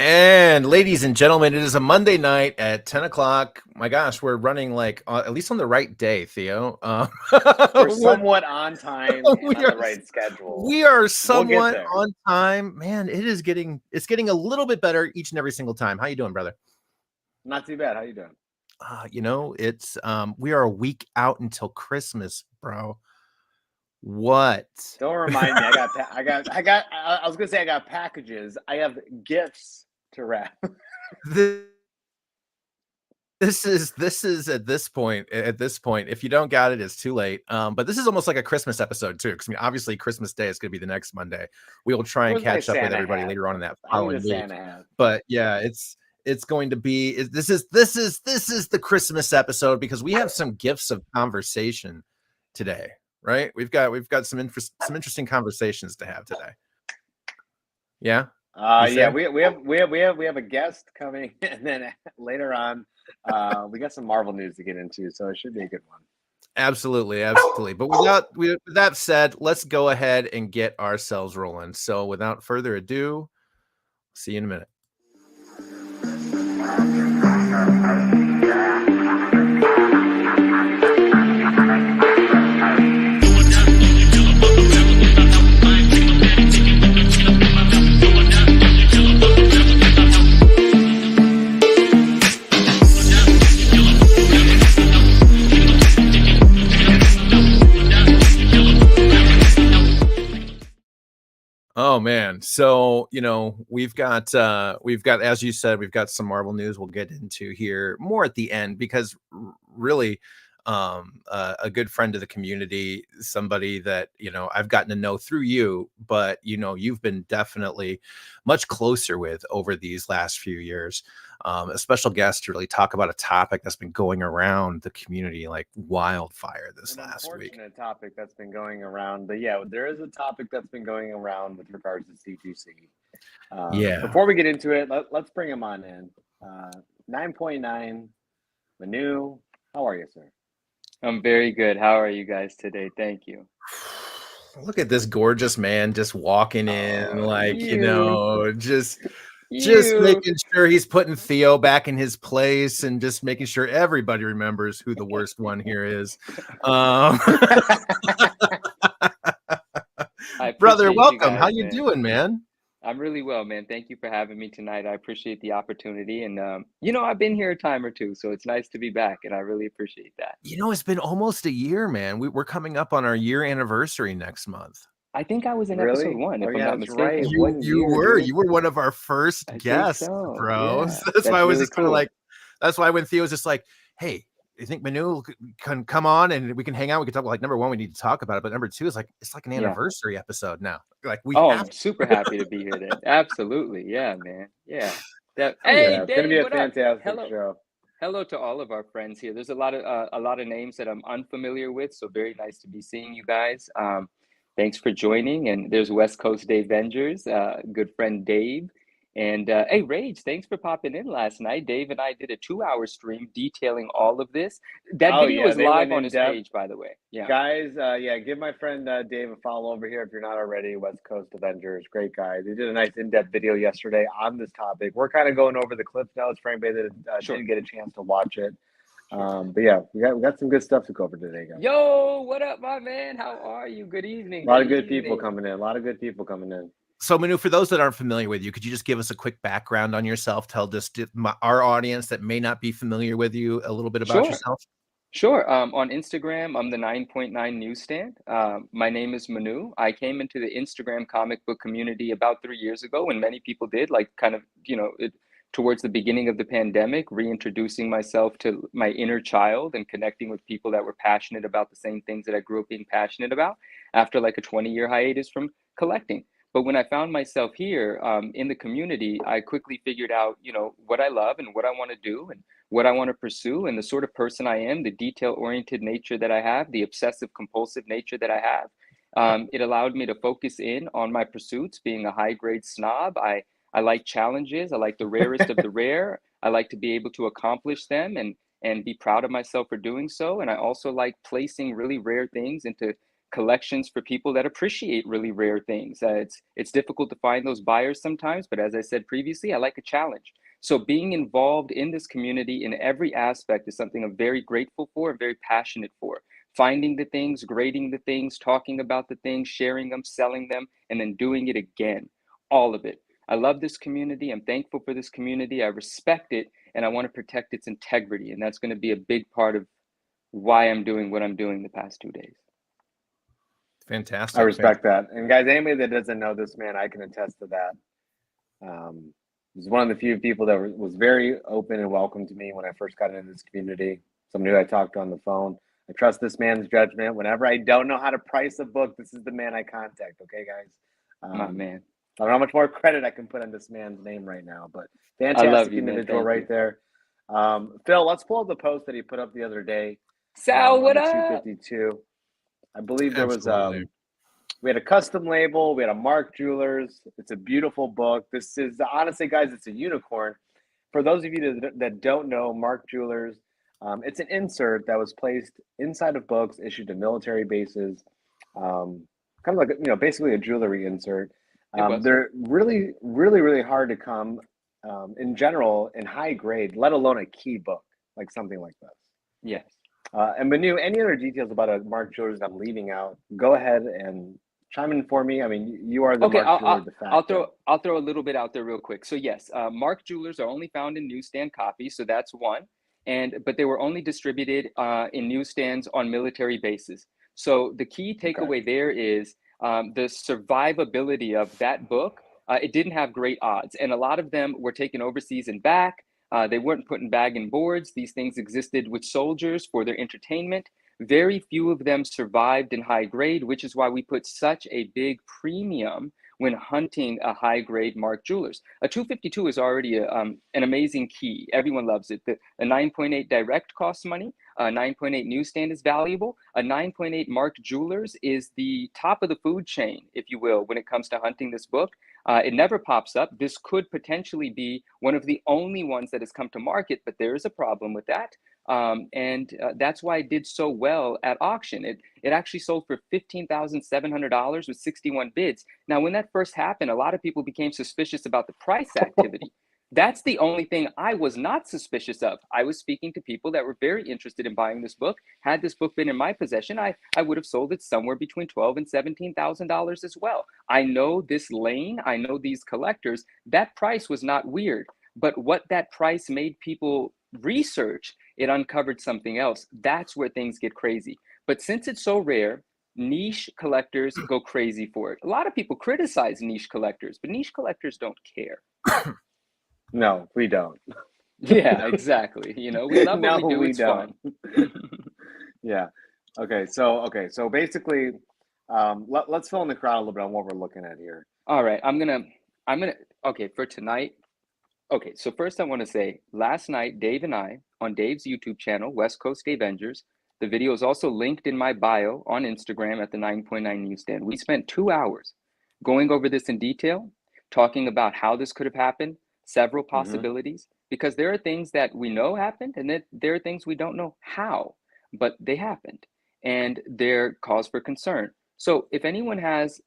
And ladies and gentlemen, it is a Monday night at 10 o'clock. My gosh, we're running like at least on the right day, Theo. We're somewhat on time and on the right schedule. We are We'll get somewhat there. on time. Man, it's getting a little bit better each and every single time. How you doing, brother? Not too bad. How you doing? It's we are a week out until Christmas, bro. What? Don't remind me. I was gonna say I got packages. I have gifts to wrap. This is at this point, if you don't got it, it's too late. But this is almost like a Christmas episode too, because I mean, obviously Christmas Day is going to be the next Monday. We will try and catch up with everybody later on in that following week. But yeah, it's going to be this is the Christmas episode because we have some gifts of conversation today, right? We've got some interesting conversations to have today. Yeah. Yeah, we have a guest coming, and then later on, we got some Marvel news to get into, so it should be a good one. Absolutely. But with that said, let's go ahead and get ourselves rolling. So without further ado, see you in a minute. Oh man. So, we've got, as you said, we've got some Marvel news we'll get into here more at the end because really, a good friend of the community, somebody that, I've gotten to know through you, but, you've been definitely much closer with over these last few years. A special guest to really talk about a topic that's been going around the community like wildfire this last week. Unfortunate topic that's been going around, but yeah, there is a topic that's been going around with regards to CGC. Yeah. Before we get into it, let's bring him on in. 9.9, Manu, how are you, sir? I'm very good. How are you guys today? Thank you. Look at this gorgeous man just walking in, just making sure he's putting Theo back in his place and just making sure everybody remembers who the worst one here is. Brother, welcome. How you doing, man? I'm really well, man. Thank you for having me tonight. I appreciate the opportunity. And, I've been here a time or two, so it's nice to be back. And I really appreciate that. It's been almost a year, man. We're coming up on our year anniversary next month. I think I was in episode 1, if I'm not mistaken. Right. You were one of our first guests, bro. Yeah. So that's why I was really just kind of like, that's why when Theo was just like, hey, you think Manu can come on and we can hang out? We can talk like number one, we need to talk about it. But number two is like, it's like an anniversary episode now. Like I'm super happy to be here then. Absolutely. Yeah, man. Yeah. Hey, Dave, it's gonna be a fantastic show. Hello to all of our friends here. There's a lot of names that I'm unfamiliar with. So very nice to be seeing you guys. Thanks for joining. And there's West Coast Dave Vengers, good friend Dave. And hey, Rage, thanks for popping in last night. Dave and I did a 2-hour stream detailing all of this. That video is live on his page, by the way. Yeah, guys, give my friend Dave a follow over here if you're not already. West Coast Avengers, great guy. They did a nice in-depth video yesterday on this topic. We're kind of going over the clip notes for anybody that didn't get a chance to watch it. But yeah, we got some good stuff to go over today, guys. Yo, what up, my man? How are you? Good evening. A lot of good people coming in. So, Manu, for those that aren't familiar with you, could you just give us a quick background on yourself? Tell just our audience that may not be familiar with you a little bit about yourself. Sure. On Instagram, I'm the 9.9 newsstand. My name is Manu. I came into the Instagram comic book community about 3 years ago, when many people did, like kind of, towards the beginning of the pandemic, reintroducing myself to my inner child and connecting with people that were passionate about the same things that I grew up being passionate about after like a 20-year hiatus from collecting. But when I found myself here in the community, I quickly figured out, what I love and what I want to do and what I want to pursue and the sort of person I am, the detail-oriented nature that I have, the obsessive-compulsive nature that I have. It allowed me to focus in on my pursuits, being a high-grade snob. I like challenges. I like the rarest of the rare. I like to be able to accomplish them and be proud of myself for doing so. And I also like placing really rare things into collections for people that appreciate really rare things. It's difficult to find those buyers sometimes, but as I said previously, I like a challenge. So being involved in this community in every aspect is something I'm very grateful for and very passionate for. Finding the things, grading the things, talking about the things, sharing them, selling them, and then doing it again. All of it. I love this community. I'm thankful for this community. I respect it, and I want to protect its integrity. And that's going to be a big part of why I'm doing what I'm doing the past 2 days. Fantastic. I respect that. And guys, anybody that doesn't know this man, I can attest to that. He's one of the few people that was very open and welcome to me when I first got into this community. Somebody who I talked to on the phone. I trust this man's judgment. Whenever I don't know how to price a book, this is the man I contact. Okay, guys? My man. I don't know how much more credit I can put on this man's name right now, but I fantastic love you, individual man. right there. Phil, let's pull up the post that he put up the other day. Sal, what on up? 252. I believe there was Absolutely. we had a custom label. We had a Mark Jewelers. It's a beautiful book. This is honestly, guys, it's a unicorn. For those of you that don't know, Mark Jewelers, it's an insert that was placed inside of books issued to military bases, kind of like basically a jewelry insert. They're really, really, really hard to come in general in high grade, let alone a key book like something like this. Yes. And Manu, any other details about a Mark Jewelers that I'm leaving out? Go ahead and chime in for me. I mean, you are the Okay, Mark Jeweler de facto. I'll throw a little bit out there real quick. So yes, Mark Jewelers are only found in newsstand copies, so that's one. But they were only distributed in newsstands on military bases. So the key takeaway there is the survivability of that book. It didn't have great odds, and a lot of them were taken overseas and back. They weren't put in bag and boards. These things existed with soldiers for their entertainment. Very few of them survived in high grade, which is why we put such a big premium when hunting a high grade Mark Jewelers. A 252 is already an amazing key. Everyone loves it. A 9.8 direct costs money. A 9.8 newsstand is valuable. A 9.8 Mark Jewelers is the top of the food chain, if you will, when it comes to hunting this book. It never pops up. This could potentially be one of the only ones that has come to market, but there is a problem with that. That's why it did so well at auction. It actually sold for $15,700 with 61 bids. Now, when that first happened, a lot of people became suspicious about the price activity. That's the only thing I was not suspicious of. I was speaking to people that were very interested in buying this book. Had this book been in my possession, I would have sold it somewhere between $12,000 and $17,000 as well. I know this lane. I know these collectors. That price was not weird. But what that price made people research, it uncovered something else. That's where things get crazy. But since it's so rare, niche collectors go crazy for it. A lot of people criticize niche collectors, but niche collectors don't care. No, we don't. Yeah, exactly. We love what we do. It's don't. fun. Yeah. Okay. So basically, let's fill in the crowd a little bit on what we're looking at here. All right. I'm gonna. Okay, for tonight. Okay, so first I want to say, last night, Dave and I, on Dave's YouTube channel, West Coast Avengers, the video is also linked in my bio on Instagram at the 9.9 Newsstand. We spent 2 hours going over this in detail, talking about how this could have happened, several possibilities, because there are things that we know happened, and that there are things we don't know how, but they happened, and they're cause for concern. So if anyone has,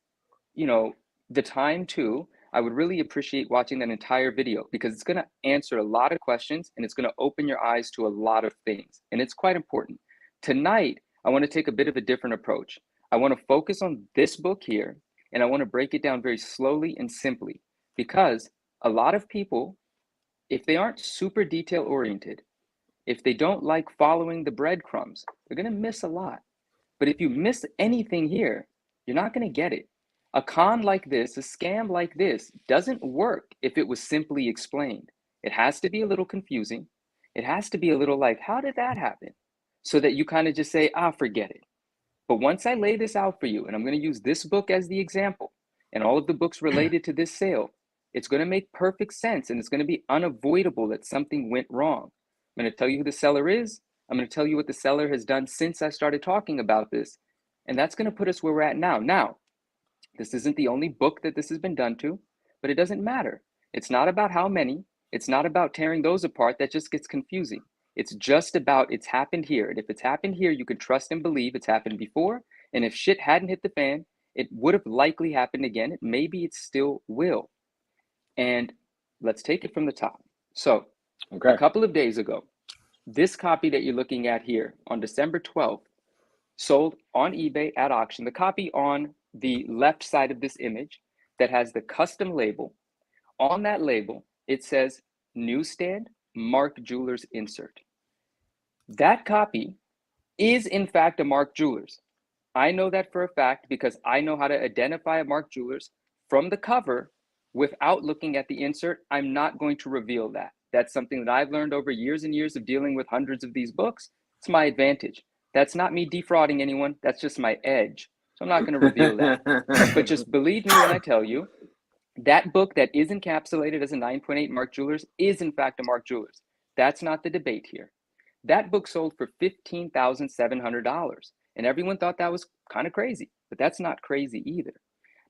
the time to, I would really appreciate watching that entire video, because it's going to answer a lot of questions and it's going to open your eyes to a lot of things. And it's quite important. Tonight, I want to take a bit of a different approach. I want to focus on this book here, and I want to break it down very slowly and simply, because a lot of people, if they aren't super detail oriented, if they don't like following the breadcrumbs, they're going to miss a lot. But if you miss anything here, you're not going to get it. A con like this, a scam like this, doesn't work if it was simply explained. It has to be a little confusing. It has to be a little like, how did that happen? So that you kind of just say, forget it. But once I lay this out for you, and I'm going to use this book as the example, and all of the books related to this sale, it's going to make perfect sense, and it's going to be unavoidable that something went wrong. I'm going to tell you who the seller is. I'm going to tell you what the seller has done since I started talking about this. And that's going to put us where we're at now. Now, this isn't the only book that this has been done to, but it doesn't matter. It's not about how many. It's not about tearing those apart. That just gets confusing. It's just about it's happened here. And if it's happened here, you can trust and believe it's happened before. And if shit hadn't hit the fan, it would have likely happened again. Maybe it still will. And let's take it from the top. So a couple of days ago, this copy that you're looking at here on December 12th sold on eBay at auction. The copy on the left side of this image that has the custom label. On that label, it says newsstand Mark Jewelers insert. That copy is in fact a Mark Jewelers. I know that for a fact because I know how to identify a Mark Jewelers from the cover without looking at the insert. I'm not going to reveal that. That's something that I've learned over years and years of dealing with hundreds of these books. It's my advantage. That's not me defrauding anyone. That's just my edge. So I'm not going to reveal that. But just believe me when I tell you, that book that is encapsulated as a 9.8 Mark Jewelers is in fact a Mark Jewelers. That's not the debate here. That book sold for $15,700. And everyone thought that was kind of crazy, but that's not crazy either.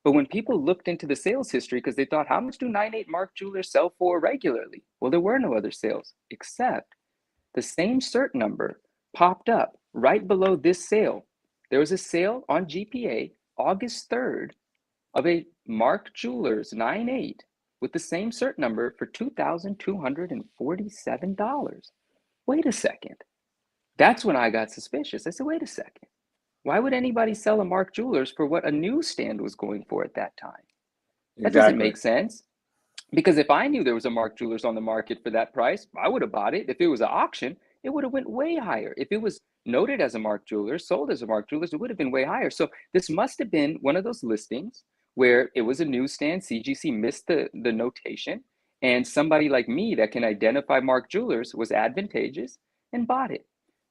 But when people looked into the sales history, because they thought, how much do 9.8 Mark Jewelers sell for regularly? Well, there were no other sales, except the same cert number popped up right below this sale. There was a sale on GPA August 3rd of a Mark Jewelers 9.8 with the same cert number for $2,247. Wait a second. That's when I got suspicious. I said, wait a second. Why would anybody sell a Mark Jewelers for what a newsstand was going for at that time? That doesn't make sense. Because if I knew there was a Mark Jewelers on the market for that price, I would have bought it. If it was an auction, it would have went way higher. If it was noted as a Mark Jewelers, sold as a Mark Jewelers, it would have been way higher. So this must have been one of those listings where it was a newsstand, CGC missed the notation, and somebody like me that can identify Mark Jewelers was advantageous and bought it.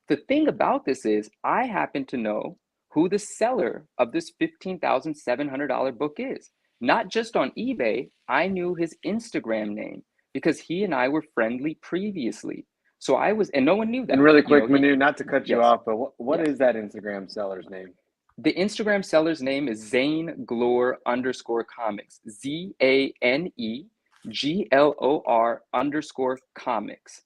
The thing about this is I happen to know who the seller of this $15,700 book is. Not just on eBay, I knew his Instagram name because he and I were friendly previously. So I was, and no one knew that. And really quick, Manu, not to cut you off, but what Yes. is that Instagram seller's name? The Instagram seller's name is Zane Glor _comics. ZANEGLOR _comics.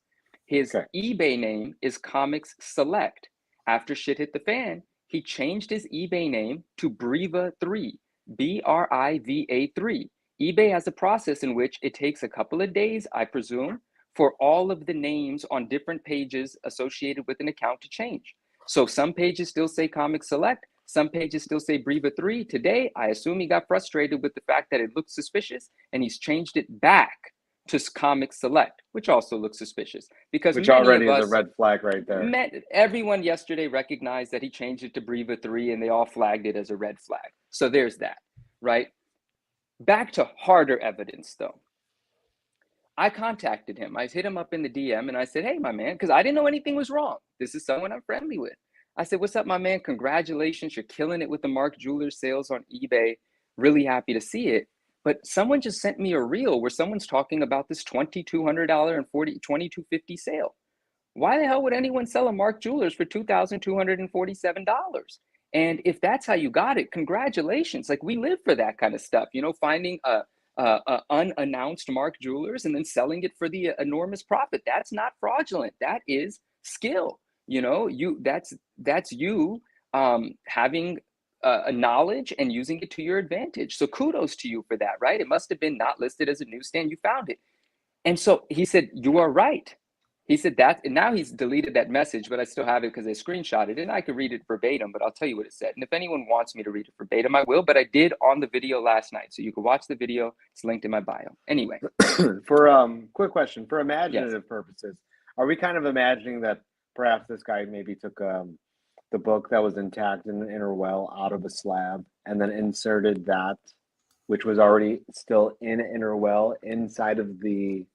His eBay name is Comics Select. After shit hit the fan, he changed his eBay name to Briva3, BRIVA3. eBay has a process in which it takes a couple of days, I presume, for all of the names on different pages associated with an account to change. So some pages still say Comics Select, some pages still say Briva3. Today, I assume he got frustrated with the fact that it looked suspicious and he's changed it back to Comics Select, which also looks suspicious. Because which already is a red flag right there. Everyone yesterday recognized that he changed it to Briva3 and they all flagged it as a red flag. So there's that, right? Back to harder evidence though. I contacted him. I hit him up in the DM and I said, hey, my man, because I didn't know anything was wrong. This is someone I'm friendly with. I said, what's up, my man? Congratulations. You're killing it with the Mark Jewelers sales on eBay. Really happy to see it. But someone just sent me a reel where someone's talking about this $2,200 and $2,250 sale. Why the hell would anyone sell a Mark Jewelers for $2,247? And if that's how you got it, congratulations. Like, we live for that kind of stuff, you know, finding a unannounced Mark Jewelers and then selling it for the enormous profit. That's not fraudulent. That is skill. You know, that's you having a knowledge and using it to your advantage. So kudos to you for that, right? It must have been not listed as a newsstand. You found it. And so he said, you are right. He said that, and now he's deleted that message, but I still have it because I screenshotted it and I could read it verbatim, but I'll tell you what it said. And if anyone wants me to read it verbatim, I will, but I did on the video last night. So you can watch the video. It's linked in my bio. Anyway. For quick question, for imaginative purposes, are we kind of imagining that perhaps this guy maybe took the book that was intact in the inner well out of a slab and then inserted that, which was already still in an inner well inside of the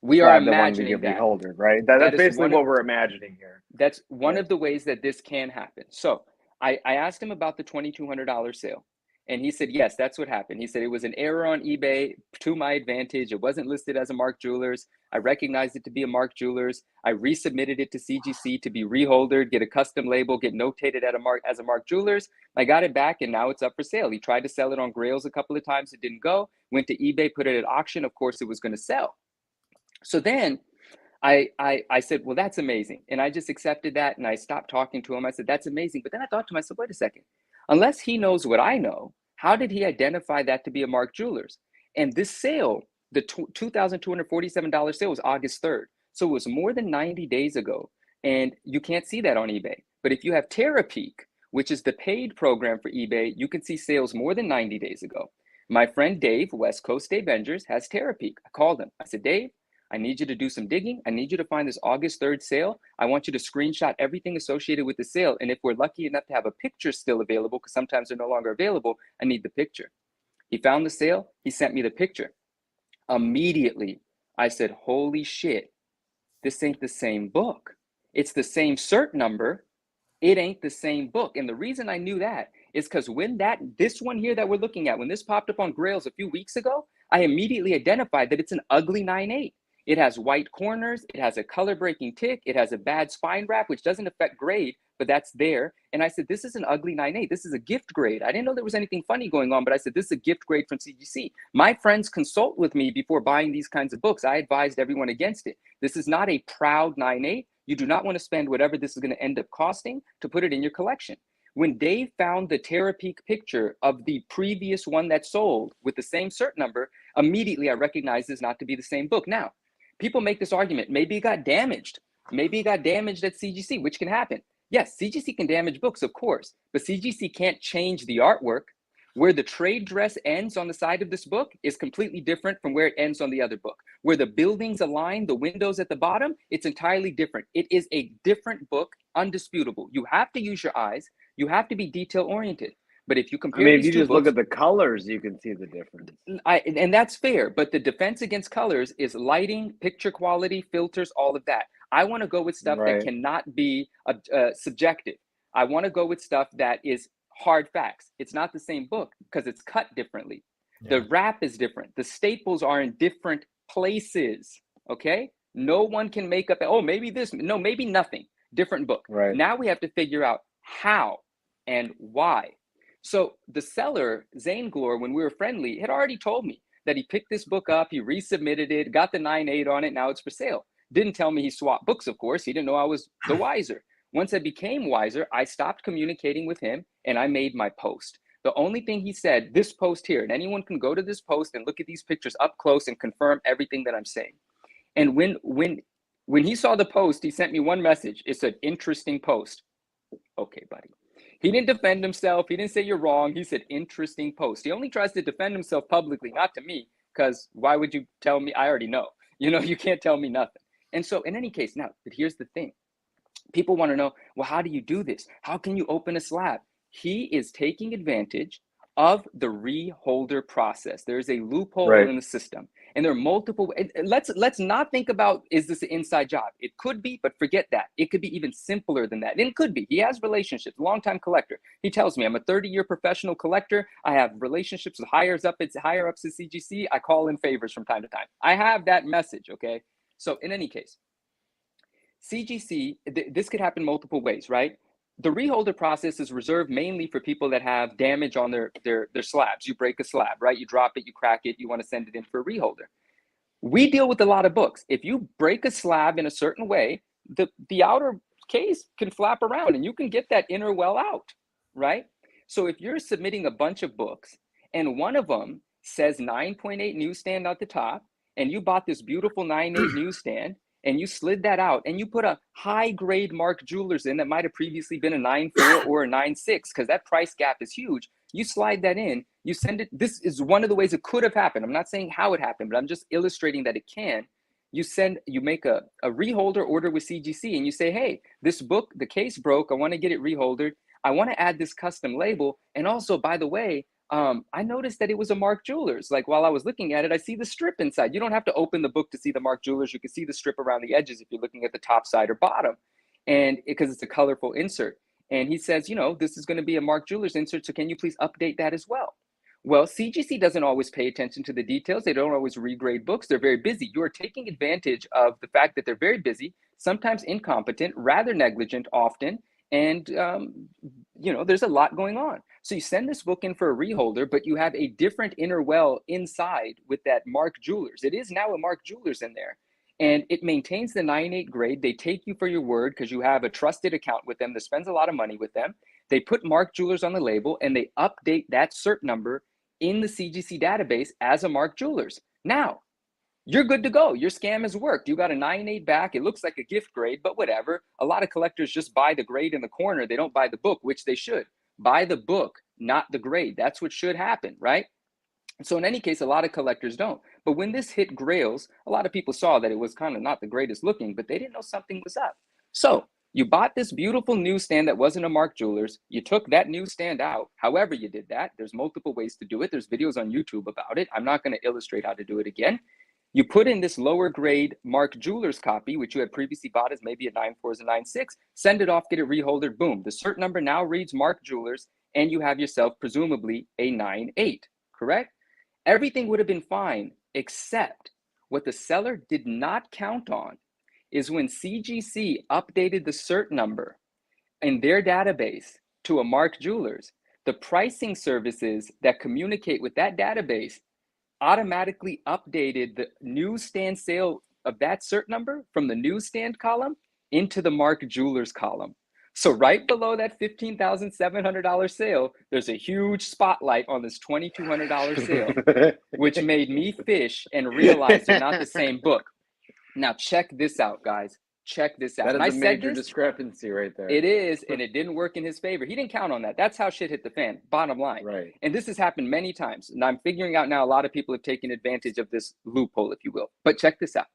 we are imagining that. Beholder, right? That's basically what we're imagining here. That's one of the ways that this can happen. So I asked him about the $2,200 sale. And he said, yes, that's what happened. He said it was an error on eBay to my advantage. It wasn't listed as a Mark Jewelers. I recognized it to be a Mark Jewelers. I resubmitted it to CGC to be reholdered, get a custom label, get notated as a Mark Jewelers. I got it back and now it's up for sale. He tried to sell it on Grails a couple of times. It didn't go. Went to eBay, put it at auction. Of course, it was going to sell. So then I said, well, that's amazing. And I just accepted that and I stopped talking to him. I said, that's amazing. But then I thought to myself, wait a second, unless he knows what I know, how did he identify that to be a Mark Jewelers? And this sale, the $2,247 sale was August 3rd. So it was more than 90 days ago. And you can't see that on eBay. But if you have TerraPeak, which is the paid program for eBay, you can see sales more than 90 days ago. My friend Dave, West Coast Dave Vengers, has TerraPeak. I called him. I said, Dave, I need you to do some digging. I need you to find this August 3rd sale. I want you to screenshot everything associated with the sale. And if we're lucky enough to have a picture still available, because sometimes they're no longer available, I need the picture. He found the sale. He sent me the picture. Immediately, I said, holy shit, this ain't the same book. It's the same cert number. It ain't the same book. And the reason I knew that is because when this one here that we're looking at, when this popped up on Grails a few weeks ago, I immediately identified that it's an ugly 9.8. It has white corners. It has a color breaking tick. It has a bad spine wrap, which doesn't affect grade, but that's there. And I said, this is an ugly 9.8. This is a gift grade. I didn't know there was anything funny going on, but I said, this is a gift grade from CGC. My friends consult with me before buying these kinds of books. I advised everyone against it. This is not a proud 9.8. You do not want to spend whatever this is going to end up costing to put it in your collection. When Dave found the TerraPeak picture of the previous one that sold with the same cert number, immediately I recognized this not to be the same book. Now, people make this argument, maybe it got damaged. Maybe it got damaged at CGC, which can happen. Yes, CGC can damage books, of course, but CGC can't change the artwork. Where the trade dress ends on the side of this book is completely different from where it ends on the other book. Where the buildings align, the windows at the bottom, it's entirely different. It is a different book, undisputable. You have to use your eyes. You have to be detail oriented. But if you compare if these you two just books, look at the colors, you can see the difference. and that's fair. But the defense against colors is lighting, picture quality, filters, all of that. I want to go with stuff that cannot be subjective. I want to go with stuff that is hard facts. It's not the same book because it's cut differently. Yeah. The wrap is different. The staples are in different places. Okay. No one can make up, oh, maybe this, no, maybe nothing. Different book. Right. Now we have to figure out how and why. So the seller, Zane Glore, when we were friendly, had already told me that he picked this book up, he resubmitted it, got the 9.8 on it, now it's for sale. Didn't tell me he swapped books, of course. He didn't know I was the wiser. Once I became wiser, I stopped communicating with him and I made my post. The only thing he said, this post here, and anyone can go to this post and look at these pictures up close and confirm everything that I'm saying. And when he saw the post, he sent me one message. It said, interesting post. Okay, buddy. He didn't defend himself. He didn't say you're wrong. He said, interesting post. He only tries to defend himself publicly, not to me, because why would you tell me? I already know. You know, you can't tell me nothing. And so in any case, now, but here's the thing. People want to know, well, how do you do this? How can you open a slab? He is taking advantage of the reholder process. There's a loophole in the system. And there are multiple. Let's not think about, is this an inside job? It could be, but forget that. It could be even simpler than that. And it could be. He has relationships, longtime collector. He tells me, I'm a 30-year professional collector. I have relationships with higher ups at CGC. I call in favors from time to time. I have that message, okay? So in any case, CGC, this could happen multiple ways, right? The reholder process is reserved mainly for people that have damage on their slabs. You break a slab, right? You drop it, you crack it, you want to send it in for a reholder. We deal with a lot of books. If you break a slab in a certain way, the outer case can flap around and you can get that inner well out, right? So if you're submitting a bunch of books and one of them says 9.8 newsstand at the top, and you bought this beautiful 9.8 newsstand, and you slid that out and you put a high grade Mark Jewelers in that might have previously been a 9.4 or a 9.6 because that price gap is huge. You slide that in, you send it. This is one of the ways it could have happened. I'm not saying how it happened, but I'm just illustrating that it can. You make a reholder order with CGC and you say, hey, this book, the case broke. I want to get it reholdered. I want to add this custom label. And also, by the way, I noticed that it was a Mark Jewelers. Like while I was looking at it, I see the strip inside. You don't have to open the book to see the Mark Jewelers. You can see the strip around the edges if you're looking at the top side or bottom, and because it's a colorful insert. And he says, you know, this is going to be a Mark Jewelers insert. So can you please update that as well? Well, CGC doesn't always pay attention to the details. They don't always regrade books. They're very busy. You are taking advantage of the fact that they're very busy, sometimes incompetent, rather negligent often. And, you know, there's a lot going on. So you send this book in for a reholder, but you have a different inner well inside with that Mark Jewelers. It is now a Mark Jewelers in there. and it maintains the 9.8 grade. They take you for your word because you have a trusted account with them that spends a lot of money with them. They put Mark Jewelers on the label and they update that cert number in the CGC database as a Mark Jewelers. Now, you're good to go. Your scam has worked. You got a 9.8 back. It looks like a gift grade, but whatever. A lot of collectors just buy the grade in the corner. They don't buy the book, which they should. Buy the book, not the grade. That's what should happen, right? So in any case, a lot of collectors don't. But when this hit Grails, a lot of people saw that it was kind of not the greatest looking, but they didn't know something was up. So you bought this beautiful newsstand that wasn't a Mark Jewelers. You took that newsstand out. However you did that, there's multiple ways to do it. There's videos on YouTube about it. I'm not going to illustrate how to do it again. You put in this lower grade Mark Jewelers copy, which you had previously bought as maybe a 9.4 or a 9.6, send it off, get it reholdered, boom. The cert number now reads Mark Jewelers, and you have yourself presumably a 9.8, correct? Everything would have been fine, except what the seller did not count on is when CGC updated the cert number in their database to a Mark Jewelers, the pricing services that communicate with that database automatically updated the newsstand sale of that cert number from the newsstand column into the Mark Jewelers column. So right below that $15,700 sale, there's a huge spotlight on this $2,200 sale, which made me fish and realize they're not the same book. Now check this out, guys. Check this out. That is a major discrepancy right there. It is, and it didn't work in his favor. He didn't count on that. That's how shit hit the fan, bottom line. Right. And this has happened many times. And I'm figuring out now a lot of people have taken advantage of this loophole, if you will. But check this out.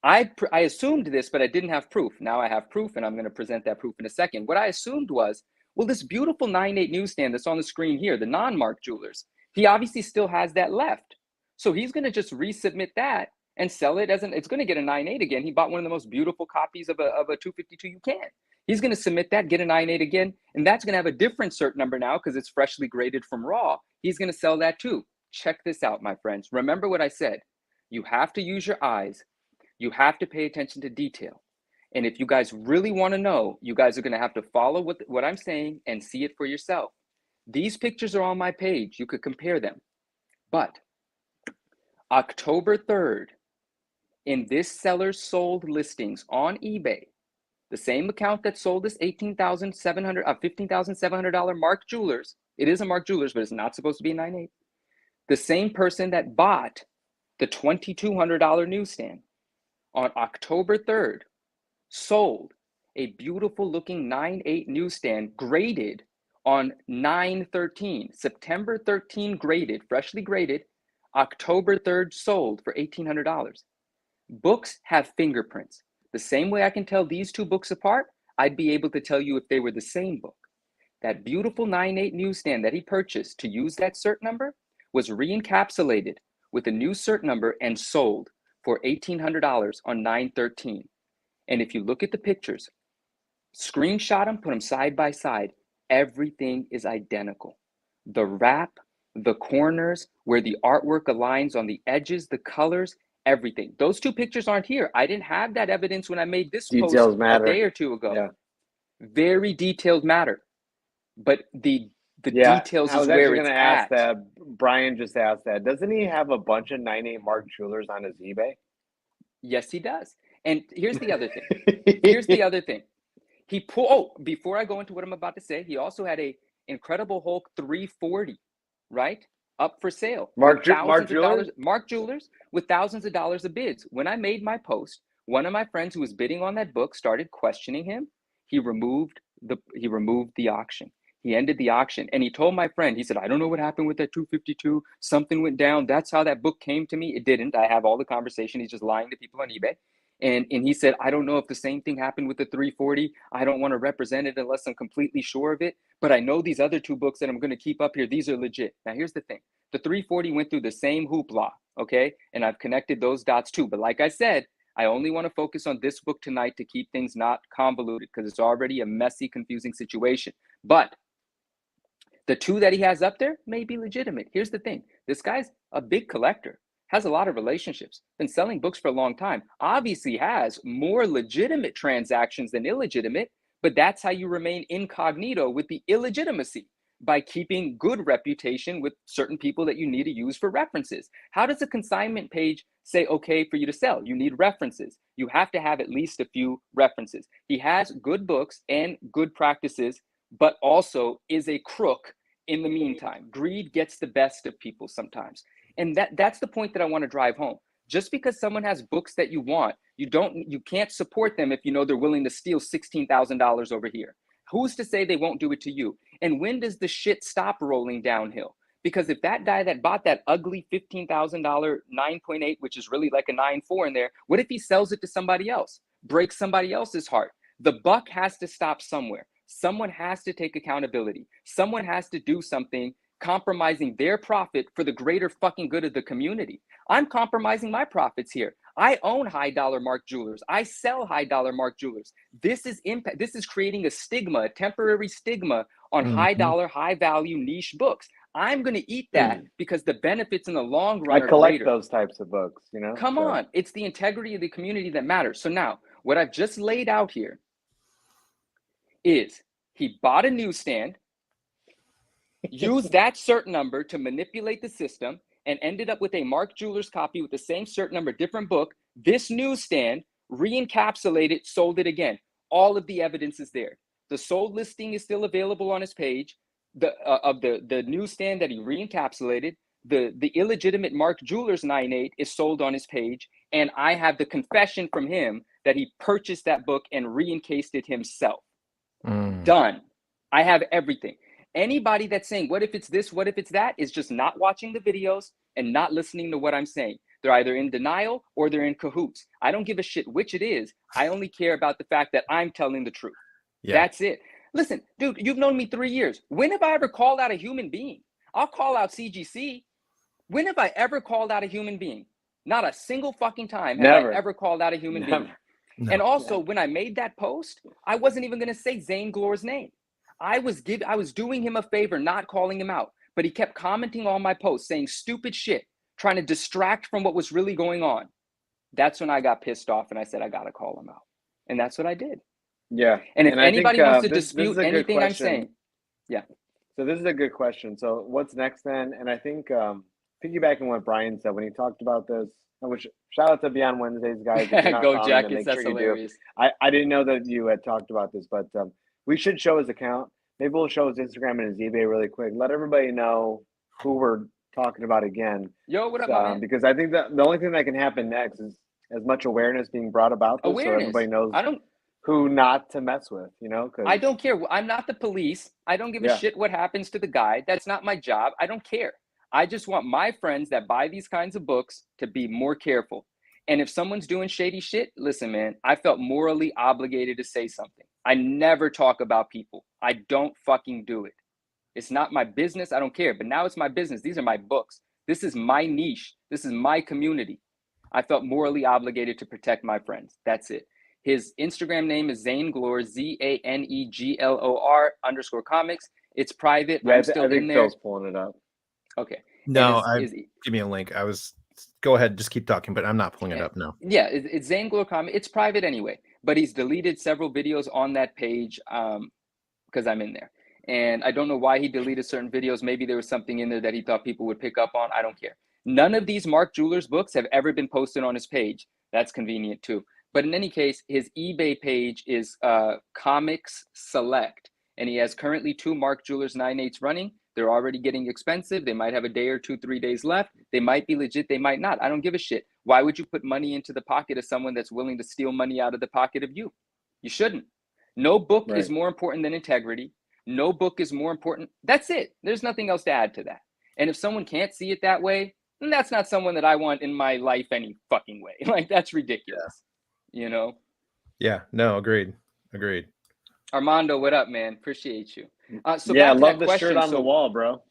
I assumed this, but I didn't have proof. Now I have proof, and I'm going to present that proof in a second. What I assumed was, well, this beautiful 9.8 newsstand that's on the screen here, the non-Mark Jewelers, he obviously still has that left. So he's going to just resubmit that and sell it as it's going to get a 9.8 again. He bought one of the most beautiful copies of a 252 you can. He's going to submit that, get a 9.8 again, and that's going to have a different cert number now because it's freshly graded from raw. He's going to sell that too. Check this out, my friends. Remember what I said. You have to use your eyes. You have to pay attention to detail. And if you guys really want to know, you guys are going to have to follow what I'm saying and see it for yourself. These pictures are on my page. You could compare them. But October 3rd, in this seller's sold listings on eBay, the same account that sold this $15,700 Mark Jewelers, it is a Mark Jewelers, but it's not supposed to be a 9.8. The same person that bought the $2,200 newsstand on October 3rd sold a beautiful looking 9.8 newsstand graded on 9/13, September 13 graded, freshly graded, October 3rd sold for $1,800. Books have fingerprints. The same way I can tell these two books apart, I'd be able to tell you if they were the same book. That beautiful 9.8 newsstand that he purchased to use that cert number was re-encapsulated with a new cert number and sold for $1,800 on 9/13. And if you look at the pictures, screenshot them, put them side by side, everything is identical. The wrap, the corners, where the artwork aligns on the edges, the colors, everything. Those two pictures aren't here. I didn't have that evidence when I made this Details post matter. a day or two ago. Yeah. Very detailed matter. But the details is where it's ask at. that. Brian just asked that. Doesn't he have a bunch of 9.8 Mark Jewelers on his eBay? Yes, he does. And here's the other thing. Here's the other thing. Before I go into what I'm about to say, he also had a Incredible Hulk 340, right? Up for sale. Mark Jewelers? Mark Jewelers with thousands of dollars of bids. When I made my post, one of my friends who was bidding on that book started questioning him. He removed the auction. He ended the auction, and he told my friend, he said, I don't know what happened with that 252. Something went down. That's how that book came to me. It didn't. I have all the conversation. He's just lying to people on eBay. And he said, I don't know if the same thing happened with the 340. I don't want to represent it unless I'm completely sure of it. But I know these other two books that I'm going to keep up here, these are legit. Now, here's the thing. The 340 went through the same hoopla, okay? And I've connected those dots too. But like I said, I only want to focus on this book tonight to keep things not convoluted because it's already a messy, confusing situation. But the two that he has up there may be legitimate. Here's the thing. This guy's a big collector, has a lot of relationships, been selling books for a long time, obviously has more legitimate transactions than illegitimate, but that's how you remain incognito with the illegitimacy, by keeping good reputation with certain people that you need to use for references. How does a consignment page say okay for you to sell. You need references. You have to have at least a few references. He has good books and good practices, but also is a crook in the meantime. Greed gets the best of people sometimes. And that's the point that I want to drive home. Just because someone has books that you want, you can't support them if you know they're willing to steal $16,000 over here. Who's to say they won't do it to you? And when does the shit stop rolling downhill? Because if that guy that bought that ugly $15,000 9.8, which is really like a 9.4 in there, what if he sells it to somebody else, breaks somebody else's heart? The buck has to stop somewhere. Someone has to take accountability. Someone has to do something compromising their profit for the greater fucking good of the community. I'm compromising my profits here. I own high dollar mark jewelers. I sell high dollar mark jewelers. This is impact. This is creating a stigma, a temporary stigma on high dollar, high value niche books. I'm going to eat that because the benefits in the long run I are collect greater. those types of books, you know? Come on. It's the integrity of the community that matters. So now what I've just laid out here is he bought a newsstand, used that cert number to manipulate the system, and ended up with a Mark Jewelers copy with the same cert number, different book. This newsstand re-encapsulated, sold it again. All of the evidence is there. The sold listing is still available on his page. The newsstand that he re-encapsulated, the illegitimate Mark Jewelers 9.8 is sold on his page, and I have the confession from him that he purchased that book and re-encased it himself. Done. I have everything. Anybody that's saying, what if it's this, what if it's that, is just not watching the videos and not listening to what I'm saying. They're either in denial or they're in cahoots. I don't give a shit which it is. I only care about the fact that I'm telling the truth. Yeah. That's it. Listen, dude, you've known me 3 years. When have I ever called out a human being? I'll call out CGC. When have I ever called out a human being? Not a single fucking time have I ever called out a human being. No. And also, when I made that post, I wasn't even going to say Zane Glor's name. I was doing him a favor, not calling him out, but he kept commenting on my posts, saying stupid shit, trying to distract from what was really going on. That's when I got pissed off and I said, I got to call him out. And that's what I did. Yeah. And if anybody wants to dispute anything I'm saying. Yeah. So this is a good question. So what's next then? And I think piggybacking on what Brian said when he talked about this, which shout out to Beyond Wednesdays, guys. Go Jackets, that's hilarious. I didn't know that you had talked about this, but we should show his account. Maybe we'll show his Instagram and his eBay really quick. Let everybody know who we're talking about again. Yo, what up, man? Because I think that the only thing that can happen next is as much awareness being brought about this, so everybody knows who not to mess with, you know? Cause I don't care. I'm not the police. I don't give a shit what happens to the guy. That's not my job. I don't care. I just want my friends that buy these kinds of books to be more careful. And if someone's doing shady shit, listen, man, I felt morally obligated to say something. I never talk about people. I don't fucking do it. It's not my business. I don't care. But now it's my business. These are my books. This is my niche. This is my community. I felt morally obligated to protect my friends. That's it. His Instagram name is Zane Glor, ZANEGLOR_comics. It's private. Yeah, I'm still I think in there. Phil's pulling it up. Okay. No, give me a link. Go ahead, just keep talking, but I'm not pulling it up now. Yeah, it's Zane Glor Comics. It's private anyway, but he's deleted several videos on that page because I'm in there. And I don't know why he deleted certain videos. Maybe there was something in there that he thought people would pick up on. I don't care. None of these Mark Jewelers books have ever been posted on his page. That's convenient too. But in any case, his eBay page is Comics Select, and he has currently 2 Mark Jewelers 9.8s running. They're already getting expensive. They might have a day or 2, 3 days left. They might be legit. They might not. I don't give a shit. Why would you put money into the pocket of someone that's willing to steal money out of the pocket of you? You shouldn't. No book is more important than integrity. No book is more important. That's it. There's nothing else to add to that. And if someone can't see it that way, then that's not someone that I want in my life any fucking way. Like, that's ridiculous. You know? Yeah. No, agreed. Armando, what up, man? Appreciate you. So yeah, I love the shirt on the wall, bro.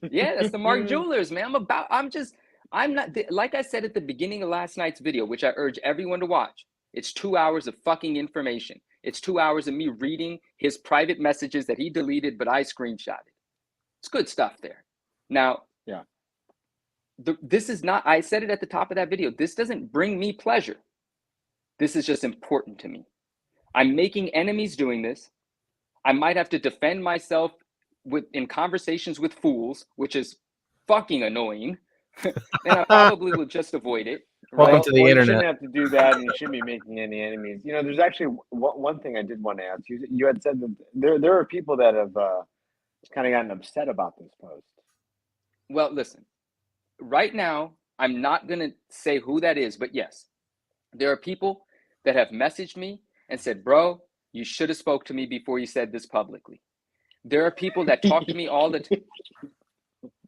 Yeah, that's the Mark Jewelers, man. I'm not, like I said at the beginning of last night's video, which I urge everyone to watch. It's 2 hours of fucking information. It's 2 hours of me reading his private messages that he deleted, but I screenshotted. It's good stuff there. Now, this is not, I said it at the top of that video, this doesn't bring me pleasure. This is just important to me. I'm making enemies doing this. I might have to defend myself in conversations with fools, which is fucking annoying. And I probably will just avoid it. Welcome right? to the You internet. shouldn't have to do that, and you shouldn't be making any enemies. You know, there's actually one thing I did want to ask you. You had said that there are people that have kind of gotten upset about this post. Well, listen, right now, I'm not going to say who that is, but yes, there are people that have messaged me and said, bro, you should have spoke to me before you said this publicly. There are people that talk to me all the time.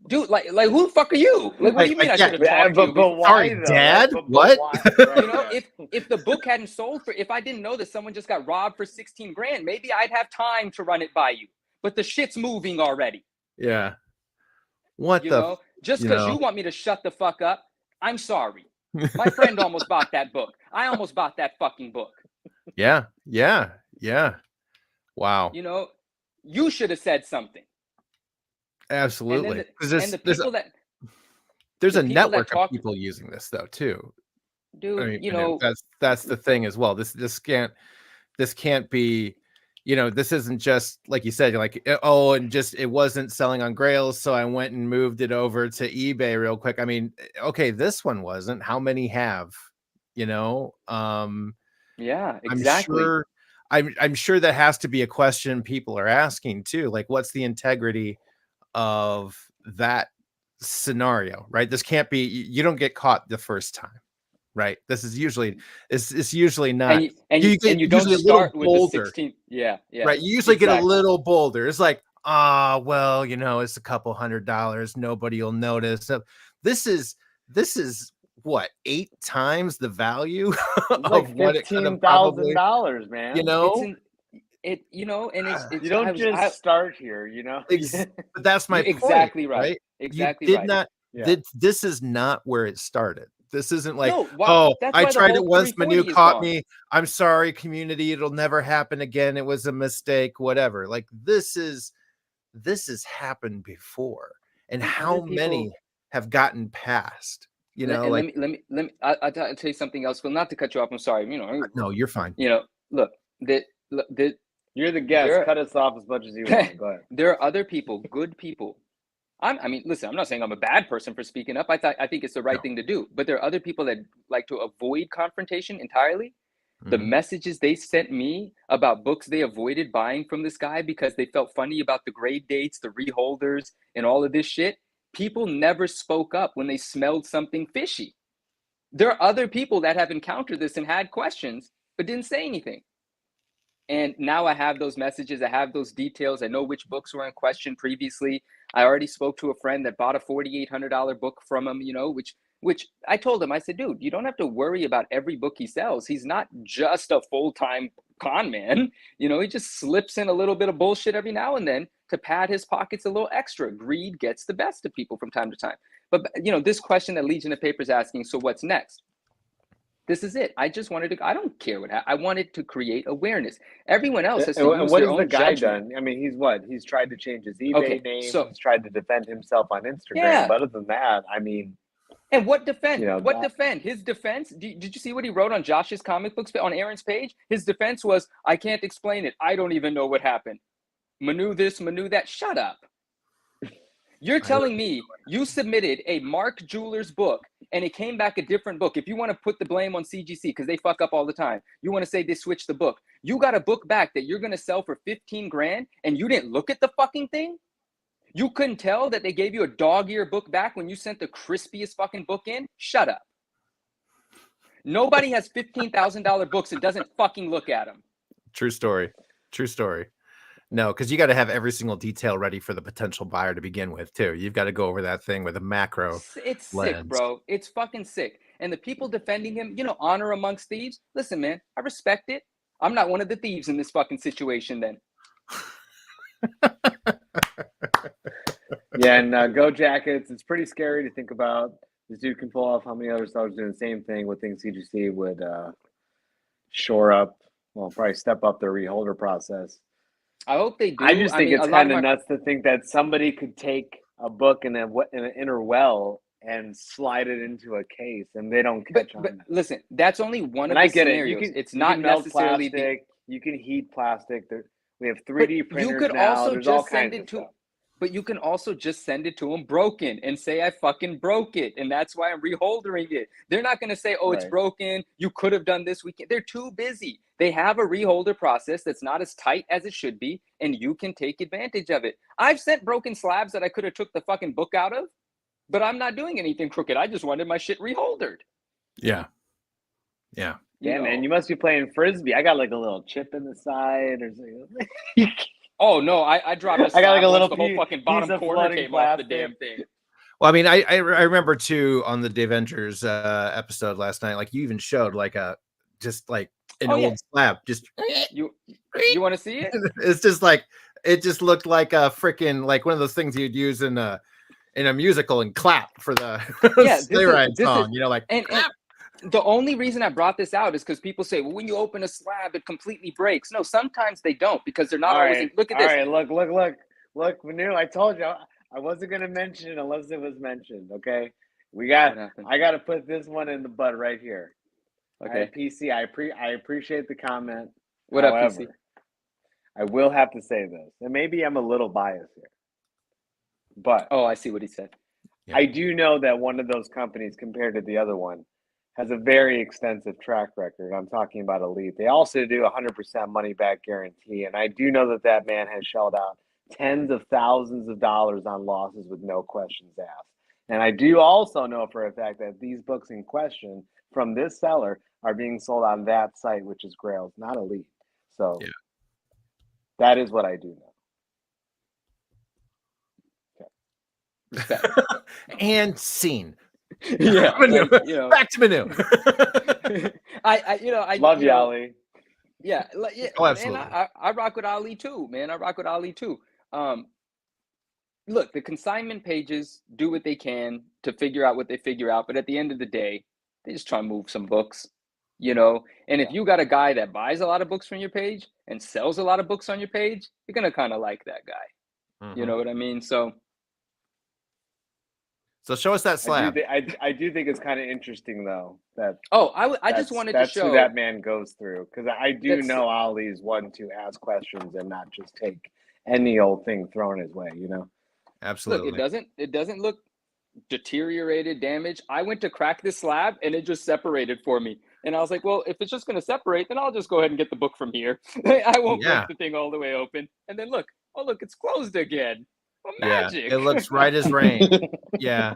Dude, like who the fuck are you? Like, what do you mean I should have talked to you? But why, Sorry, though? Dad? But What? why? You know, if the book hadn't sold if I didn't know that someone just got robbed for 16 grand, maybe I'd have time to run it by you. But the shit's moving already. Yeah. What You the? know, just because you want me to shut the fuck up, I'm sorry. My friend almost bought that book. I almost bought that fucking book. Yeah. Wow. You know, you should have said something. Absolutely. And the people there's a people that network of talk- people using this though too. dude, I mean, you know, that's the thing as well. This can't be, you know, this isn't just like you said, you're like, oh, and just it wasn't selling on Grails, so I went and moved it over to eBay real quick. I mean, okay, this one wasn't. How many have? You know, yeah, exactly. I'm sure that has to be a question people are asking too. Like, what's the integrity of that scenario, right? This can't be, you don't get caught the first time, right? This is usually, it's usually not. And you don't start with the 16. Yeah. Right. You usually exactly. get a little bolder. It's like, well, you know, it's a couple $100. Nobody will notice. So this is what, 8 times the value of like what it could have probably, $15,000, man. you know, you know, and it's you don't just start here, you know. but that's my point, exactly right. Exactly you did right. not. Yeah. This is not where it started. This isn't like, no, I tried it once, Manu caught me. I'm sorry, community. It'll never happen again. It was a mistake, whatever. Like this has happened before. And how many have gotten past? You know, like let me I'll tell you something else. Well, not to cut you off. I'm sorry. You know, no, you're fine. You know, look, you're the guest. Cut us off as much as you want. Go ahead. There are other people, good people. I mean, listen, I'm not saying I'm a bad person for speaking up. I think it's the right thing to do. But there are other people that like to avoid confrontation entirely. Mm-hmm. The messages they sent me about books they avoided buying from this guy because they felt funny about the grade dates, the reholders, and all of this shit. People never spoke up when they smelled something fishy. There are other people that have encountered this and had questions, but didn't say anything. And now I have those messages. I have those details. I know which books were in question previously. I already spoke to a friend that bought a $4,800 book from him, you know, which I told him, I said, dude, you don't have to worry about every book he sells. He's not just a full-time con man. You know, he just slips in a little bit of bullshit every now and then to pad his pockets a little extra. Greed gets the best of people from time to time. But, you know, this question that Legion of Paper is asking, so what's next? This is it. I just wanted to, I don't care what I wanted to create awareness. Everyone else has to use what their has own the guy judgment. done? I mean, he's tried to change his eBay name. So, he's tried to defend himself on Instagram. Yeah. But other than that, I mean. And what defend? You know, His defense? Did you see what he wrote on Josh's comic books on Aaron's page? His defense was, I can't explain it. I don't even know what happened. Manu this, Manu that. Shut up. You're telling me you submitted a Mark Jewelers book and it came back a different book. If you want to put the blame on CGC because they fuck up all the time, you want to say they switched the book. You got a book back that you're going to sell for 15 grand and you didn't look at the fucking thing? You couldn't tell that they gave you a dog-ear book back when you sent the crispiest fucking book in? Shut up. Nobody has $15,000 books and doesn't fucking look at them. True story. No, because you got to have every single detail ready for the potential buyer to begin with, too. You've got to go over that thing with a macro. It's lens. sick, bro. It's fucking sick. And the people defending him, you know, honor amongst thieves. Listen, man, I respect it. I'm not one of the thieves in this fucking situation then. Yeah, and Go Jackets. It's pretty scary to think about. This dude can pull off how many other stars doing the same thing. Would think CGC would shore up, well, probably step up their reholder process. I hope they do. I just think it's kind of nuts to think that somebody could take a book in an inner well and slide it into a case, and they don't catch on. But listen, that's only one of the scenarios. It's not necessarily plastic. You can heat plastic. We have 3D printers you could now. also There's just all send kinds it of to. stuff. but you can also just send it to them broken and say I fucking broke it, and that's why I'm reholdering it. They're not going to say, oh, it's Right. broken, you could have done this weekend. They're too busy. They have a reholder process that's not as tight as it should be, and you can take advantage of it. I've sent broken slabs that I could have took the fucking book out of, but I'm not doing anything crooked. I just wanted my shit reholdered. Yeah. Yeah. Yeah, man, you must be playing frisbee. I got like a little chip in the side or something. Oh no, I dropped a slab. I got like a once little the whole fucking bottom of corner floating came off the plastic. damn thing. Well, I mean, I remember too on the Avengers episode last night, like you even showed like a just like an old slab. Just you want to see it? It's just like it just looked like a freaking like one of those things you'd use in a musical and clap for the sleigh ride song. You know, like and the only reason I brought this out is because people say, well, when you open a slab, it completely breaks. No, sometimes they don't because they're not always. Look at this. All right, look, Manu, I told you I wasn't gonna mention it unless it was mentioned. Okay, I got to put this one in the bud right here. Okay, PC, I appreciate the comment. What up, PC? I will have to say this, and maybe I'm a little biased here, but I see what he said. Yeah. I do know that one of those companies compared to the other one has a very extensive track record. I'm talking about Elite. They also do 100% money back guarantee. And I do know that that man has shelled out tens of thousands of dollars on losses with no questions asked. And I do also know for a fact that these books in question from this seller are being sold on that site, which is Grails, not Elite. So that is what I do know. Okay. And scene. Yeah, Manu. Like, back to Manu. I love you, Ali. Yeah, oh, absolutely. Man, I rock with Ali too, man. I rock with Ali too. Look, the consignment pages do what they can to figure out what they figure out, but at the end of the day, they just try to move some books, And if you got a guy that buys a lot of books from your page and sells a lot of books on your page, you're gonna kind of like that guy. Mm-hmm. You know what I mean? So show us that slab. I do think it's kind of interesting though that I just wanted to show who that man goes through, because I do know Ali's one to ask questions and not just take any old thing thrown his way. Absolutely. Look, it doesn't look deteriorated, damaged. I went to crack this slab and it just separated for me, and I was like, well, if it's just going to separate, then I'll just go ahead and get the book from here. I won't break the thing all the way open. And then look, it's closed again. Well, magic. It looks right as rain. Yeah.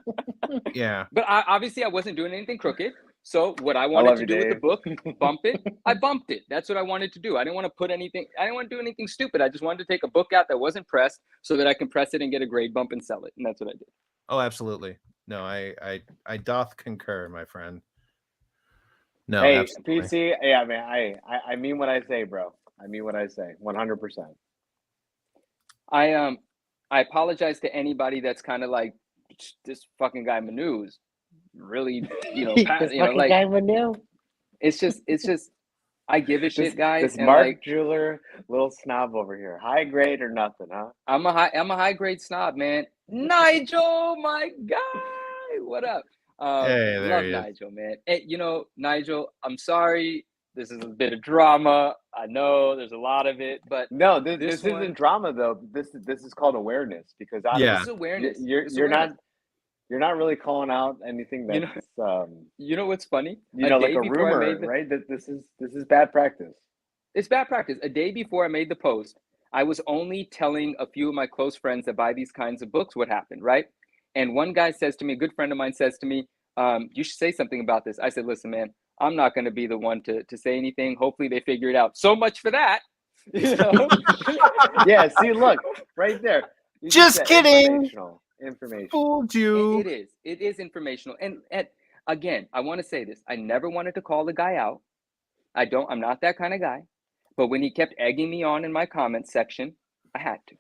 But obviously I wasn't doing anything crooked. So what I wanted to do with the book, bump it, I bumped it. That's what I wanted to do. I didn't want to do anything stupid. I just wanted to take a book out that wasn't pressed so that I can press it and get a grade bump and sell it. And that's what I did. Oh, absolutely. No, I doth concur, my friend. No, hey, absolutely. PC, yeah, man, I mean what I say, bro. I mean what I say, 100%. I apologize to anybody that's kind of like, this fucking guy Manu's really, guy Manu. It's just I give a shit, guys. This Mark Jeweler little snob over here, high grade or nothing, huh? I'm a high grade snob, man. Nigel, my guy, what up? Hey, there love he Nigel, is. Man. Hey, Nigel, I'm sorry. This is a bit of drama. I know there's a lot of it, but no, this isn't drama though. This is called awareness, because this is awareness. You're not really calling out anything that's you know what's funny? Like a rumor, right? That this is bad practice. It's bad practice. A day before I made the post, I was only telling a few of my close friends that buy these kinds of books what happened, right? And one guy says to me, a good friend of mine says to me, you should say something about this. I said, listen, man, I'm not going to be the one to say anything. Hopefully they figure it out. So much for that. Yeah, see, look, right there. Just kidding. Information. Fooled you. It is informational. And again, I want to say this. I never wanted to call the guy out. I'm not that kind of guy. But when he kept egging me on in my comments section, I had to.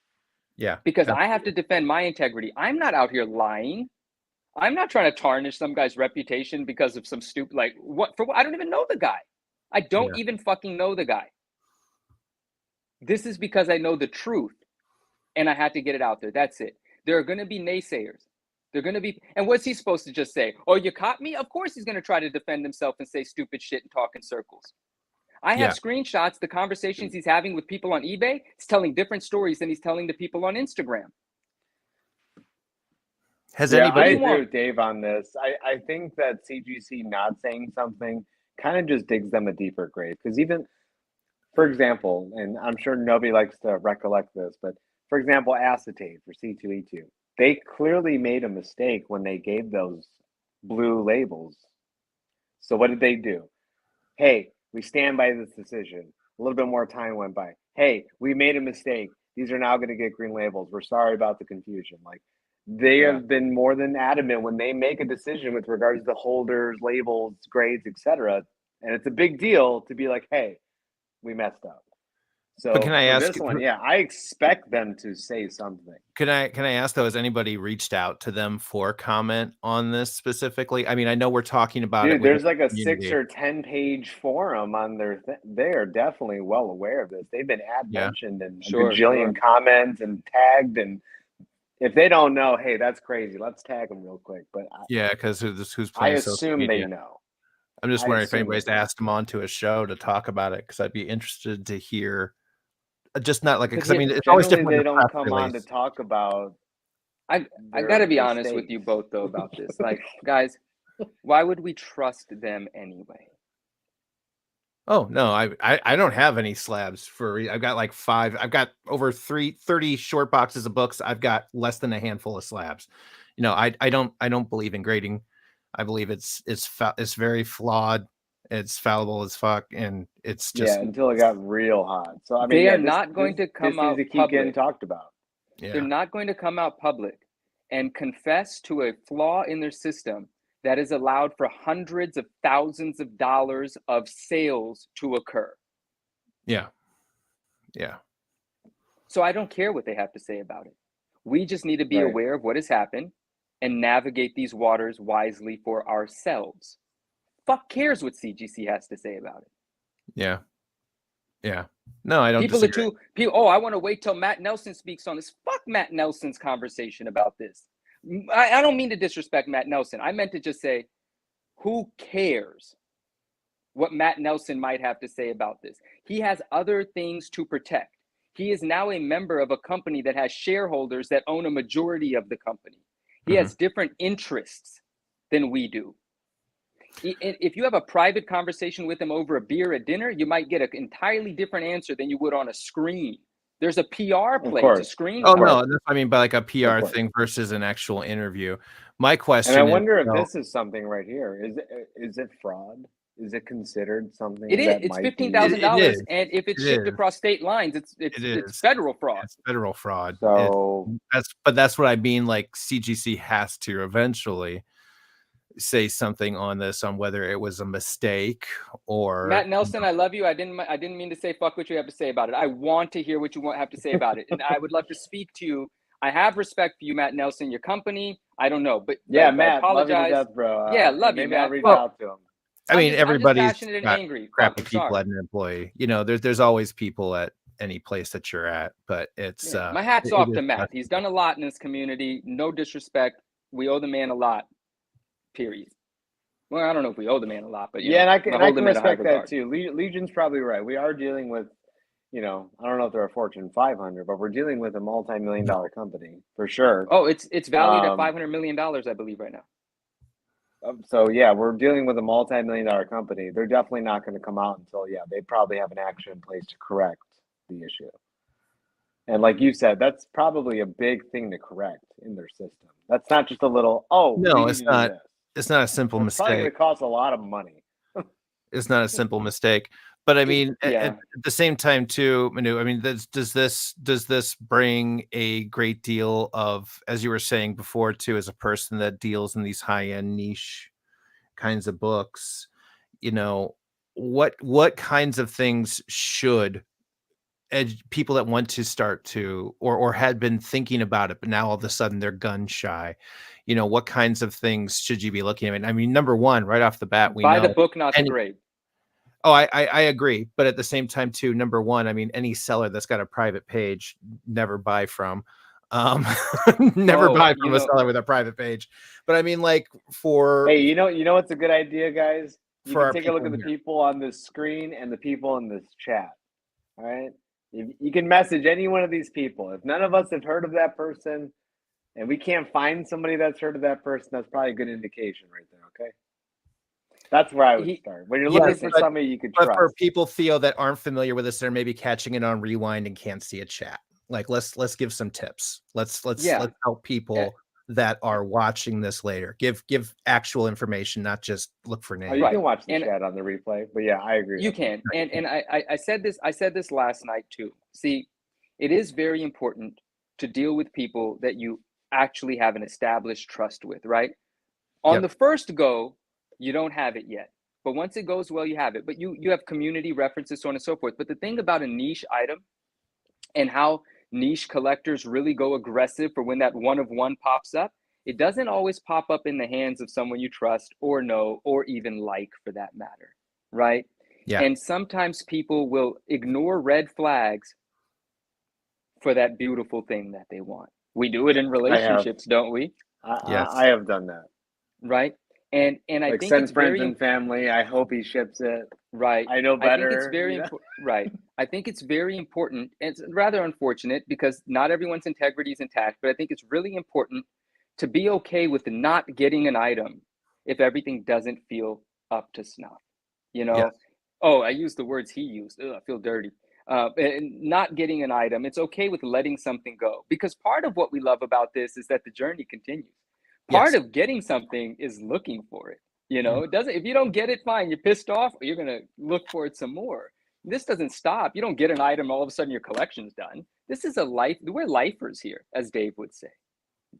Yeah. Because I have to defend my integrity. I'm not out here lying. I'm not trying to tarnish some guy's reputation because of some stupid, I don't even know the guy. I don't even fucking know the guy. This is because I know the truth and I had to get it out there. That's it. There are going to be naysayers. They're going to be, and what's he supposed to just say? Oh, you caught me? Of course he's going to try to defend himself and say stupid shit and talk in circles. I have screenshots, the conversations he's having with people on eBay. He's telling different stories than he's telling the people on Instagram. Has Yeah, I anybody? agree with Dave on this. I think that CGC not saying something kind of just digs them a deeper grave. Because even, for example, and I'm sure nobody likes to recollect this, but for example, acetate for C2E2, they clearly made a mistake when they gave those blue labels. So what did they do? Hey, we stand by this decision. A little bit more time went by. Hey, we made a mistake. These are now going to get green labels. We're sorry about the confusion. Like they Yeah. have been more than adamant when they make a decision with regards to holders, labels, grades, etc. And it's a big deal to be like, hey, we messed up. So But can I for ask? this one, yeah, I expect them to say something. Can I ask though? Has anybody reached out to them for comment on this specifically? I mean, I know we're talking about it Dude, within there's like a the 6 community. or 10 page forum on their they're definitely well aware of this. They've been Yeah. mentioned in a Sure, gajillion comments and tagged, and if they don't know, hey, that's crazy. Let's tag them real quick. But Yeah, because who's I playing social assume they media? know. I'm just I wondering if assume they anybody's know. asked them onto a show to talk about it, because I'd be interested to hear. Just not like, because I because mean, it's always Generally, different with they the don't press come on to release. talk about I their gotta be honest with you mistakes. both though about this. Like, guys, why would we trust them anyway? Oh no, I don't have any slabs for. I've got like 5. I've got over 30 short boxes of books. I've got less than a handful of slabs. I don't believe in grading. I believe it's very flawed. It's fallible as fuck, and it's Yeah, just until it got real hot. So I mean, They yeah, are this not going to this come needs to out keep getting public. talked about. They're yeah. not going to come out public and confess to a flaw in their system that has allowed for hundreds of thousands of dollars of sales to occur. Yeah. Yeah. So I don't care what they have to say about it. We just need to be Right. aware of what has happened and navigate these waters wisely for ourselves. Fuck cares what CGC has to say about it. Yeah. Yeah. No, I don't People are disagree. people. Oh, I want to wait till Matt Nelson speaks on this. Fuck Matt Nelson's conversation about this. I don't mean to disrespect Matt Nelson. I meant to just say, who cares what Matt Nelson might have to say about this? He has other things to protect. He is now a member of a company that has shareholders that own a majority of the company. He has different interests than we do. If you have a private conversation with him over a beer at dinner, you might get an entirely different answer than you would on a screen. There's a PR play. It's a screen Oh play. no, that's, I mean, by like a PR thing versus an actual interview. My And question I is, wonder if this is something right here. Is it fraud? Is it considered something It is. that It's might be? $15,000, and if it's It shipped is. across state lines, It it's is. federal fraud. It's federal fraud. So That's what I mean. Like CGC has to eventually say something on this, on whether it was a mistake or Matt Nelson, I love you. I didn't mean to say fuck what you have to say about it. I want to hear what you have to say about it, and I would love to speak to you. I have respect for you, Matt Nelson, your company. I don't know, but yeah, I Matt, apologize. love you to death, bro. Yeah, love you, Maybe Matt. I'll reach Well, out to him. I mean, I'm just everybody's passionate and got angry. Fuck, crappy I'm people sorry. at an employee. There's always people at any place that you're at, but it's Yeah. My hat's it off is to Matt. He's done a lot in this community. No disrespect. We owe the man a lot. Period. Well, I don't know if we owe the man a lot, but Yeah, and I can respect respect that too. Legion's probably right. We are dealing with, I don't know if they're a Fortune 500, but we're dealing with a multi-million-dollar company for sure. Oh, it's valued at $500 million, I believe, right now. So yeah, we're dealing with a multi-million-dollar company. They're definitely not going to come out until they probably have an action in place to correct the issue. And like you said, that's probably a big thing to correct in their system. That's not just a little, no, we it's need to do not. this. It's not a simple It's probably going mistake. to cost a lot of money. It's not a simple mistake. But I mean, at the same time, too, Manu, I mean, does this bring a great deal of, as you were saying before, too, as a person that deals in these high-end niche kinds of books, what kinds of things should people that want to start to, or had been thinking about it, but now all of a sudden they're gun shy, what kinds of things should you be looking at? I mean, number one, right off the bat, we buy know the book, not the grade. Oh, I agree. But at the same time, too, number one, I mean, any seller that's got a private page, never buy from. Never buy from a seller with a private page. But I mean, like, Hey, you know what's a good idea, guys? You for can our take a look people at the here. people on this screen and the people in this chat. All right. You can message any one of these people. If none of us have heard of that person, and we can't find somebody that's heard of that person, that's probably a good indication right there. Okay. That's where I would start. When you're looking for somebody you can trust. But for people, Theo, that aren't familiar with this, they're maybe catching it on rewind and can't see a chat. Like, let's give some tips. Let's help people that are watching this later. Give actual information, not just look for names. You can watch the chat on the replay, but yeah, I agree. You can. And I said this last night too. See, it is very important to deal with people that you actually have an established trust with, right? On the first go, you don't have it yet. But once it goes well, you have it. But you have community references, so on and so forth. But the thing about a niche item and how niche collectors really go aggressive for when that one of one pops up, it doesn't always pop up in the hands of someone you trust or know or even like, for that matter, right? Yeah. And sometimes people will ignore red flags for that beautiful thing that they want. We do it in relationships, don't we? I have done that. Right. And I like think send it's friends very and family. I hope he ships it. Right. I know better. I think it's very right. I think it's very important. And it's rather unfortunate because not everyone's integrity is intact, but I think it's really important to be okay with not getting an item if everything doesn't feel up to snuff. You know, Yes. Oh, I used the words he used. Ugh, I feel dirty. And not getting an item, it's okay with letting something go, because part of what we love about this is that the journey continues. Part of getting something is looking for it. You know, it doesn't, if you don't get it, fine, you're pissed off, or you're going to look for it some more. This doesn't stop. You don't get an item, all of a sudden your collection's done. This is a life. We're lifers here, as Dave would say,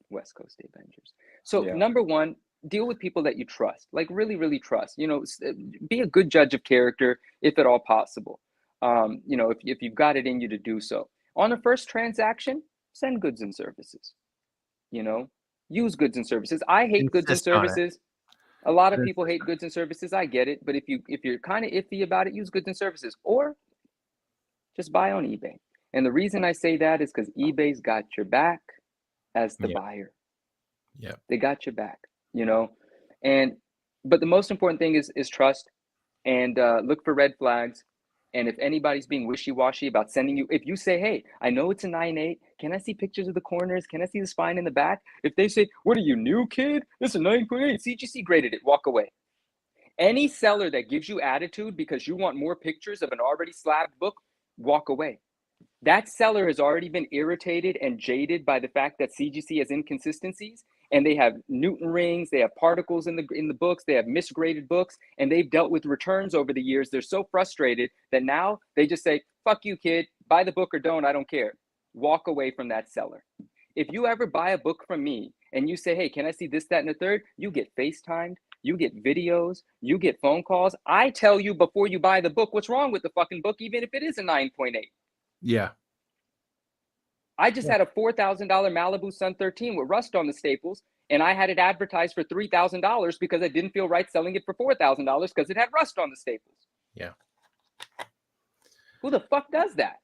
West Coast Avengers. So number one, deal with people that you trust, like really, really trust. You know, be a good judge of character if at all possible. You know, if you've got it in you to do so. On the first transaction, send goods and services. You know, use goods and services. I hate goods and services. A lot of people hate goods and services. I get it, but if you're kind of iffy about it, use goods and services, or just buy on eBay. And the reason I say that is because eBay's got your back as the buyer. Yeah, they got your back. You know, but the most important thing is trust, and look for red flags. And if anybody's being wishy-washy about sending you, if you say, hey, I know it's a 9.8, can I see pictures of the corners? Can I see the spine in the back? If they say, what are you, new, kid? This is a 9.8, CGC graded it, walk away. Any seller that gives you attitude because you want more pictures of an already slabbed book, walk away. That seller has already been irritated and jaded by the fact that CGC has inconsistencies, and they have Newton rings, they have particles in the books, they have misgraded books, and they've dealt with returns over the years. They're so frustrated that now they just say, fuck you, kid, buy the book or don't, I don't care. Walk away from that seller. If you ever buy a book from me and you say, hey, can I see this, that, and the third? You get FaceTimed, you get videos, you get phone calls. I tell you before you buy the book what's wrong with the fucking book, even if it is a 9.8. Yeah. I just had a $4,000 Malibu Sun 13 with rust on the staples, and I had it advertised for $3,000 because I didn't feel right selling it for $4,000 because it had rust on the staples. Yeah. Who the fuck does that?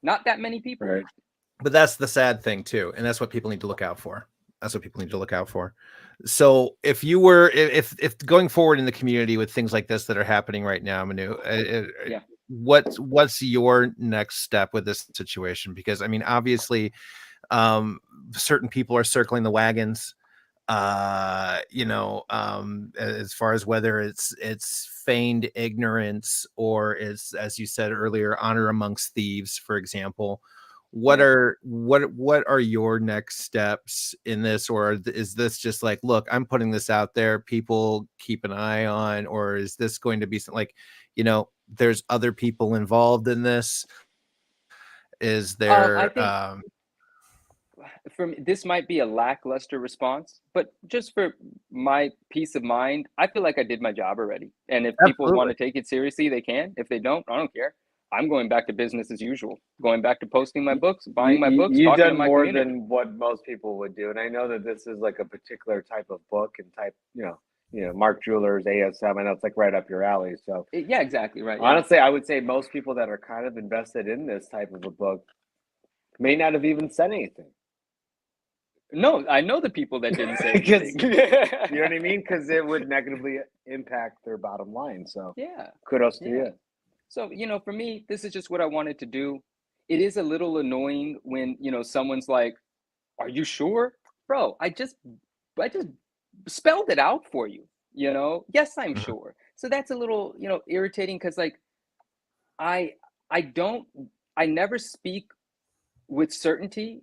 Not that many people. Right. But that's the sad thing too, and that's what people need to look out for. That's what people need to look out for. So if going forward in the community with things like this that are happening right now, Manu, what's your next step with this situation? Because I mean, obviously, certain people are circling the wagons. You know, as far as whether it's feigned ignorance or it's, as you said earlier, honor amongst thieves, for example. What are your next steps in this, or is this just like, look, I'm putting this out there, people keep an eye on, or is this going to be something like, you know, there's other people involved in this? Is there I think for me, this might be a lackluster response, but just for my peace of mind, I feel like I did my job already. And if people want to take it seriously, they can. If they don't, I don't care. I'm going back to business as usual, going back to posting my books, buying my books. You've talking done to my more community. than what most people would do. And I know that this is like a particular type of book and type, you know, Mark Jewelers, ASM. I know it's like right up your alley. So yeah, exactly right. Honestly, I would say most people that are kind of invested in this type of a book may not have even said anything. No, I know the people that didn't say anything. You know what I mean? Because it would negatively impact their bottom line. So yeah, kudos to you. So, you know, for me, this is just what I wanted to do. It is a little annoying when, you know, someone's like, are you sure? bro, I just spelled it out for you, you know? Yes, I'm Mhm. sure. So that's a little, you know, irritating because like I I don't I never speak with certainty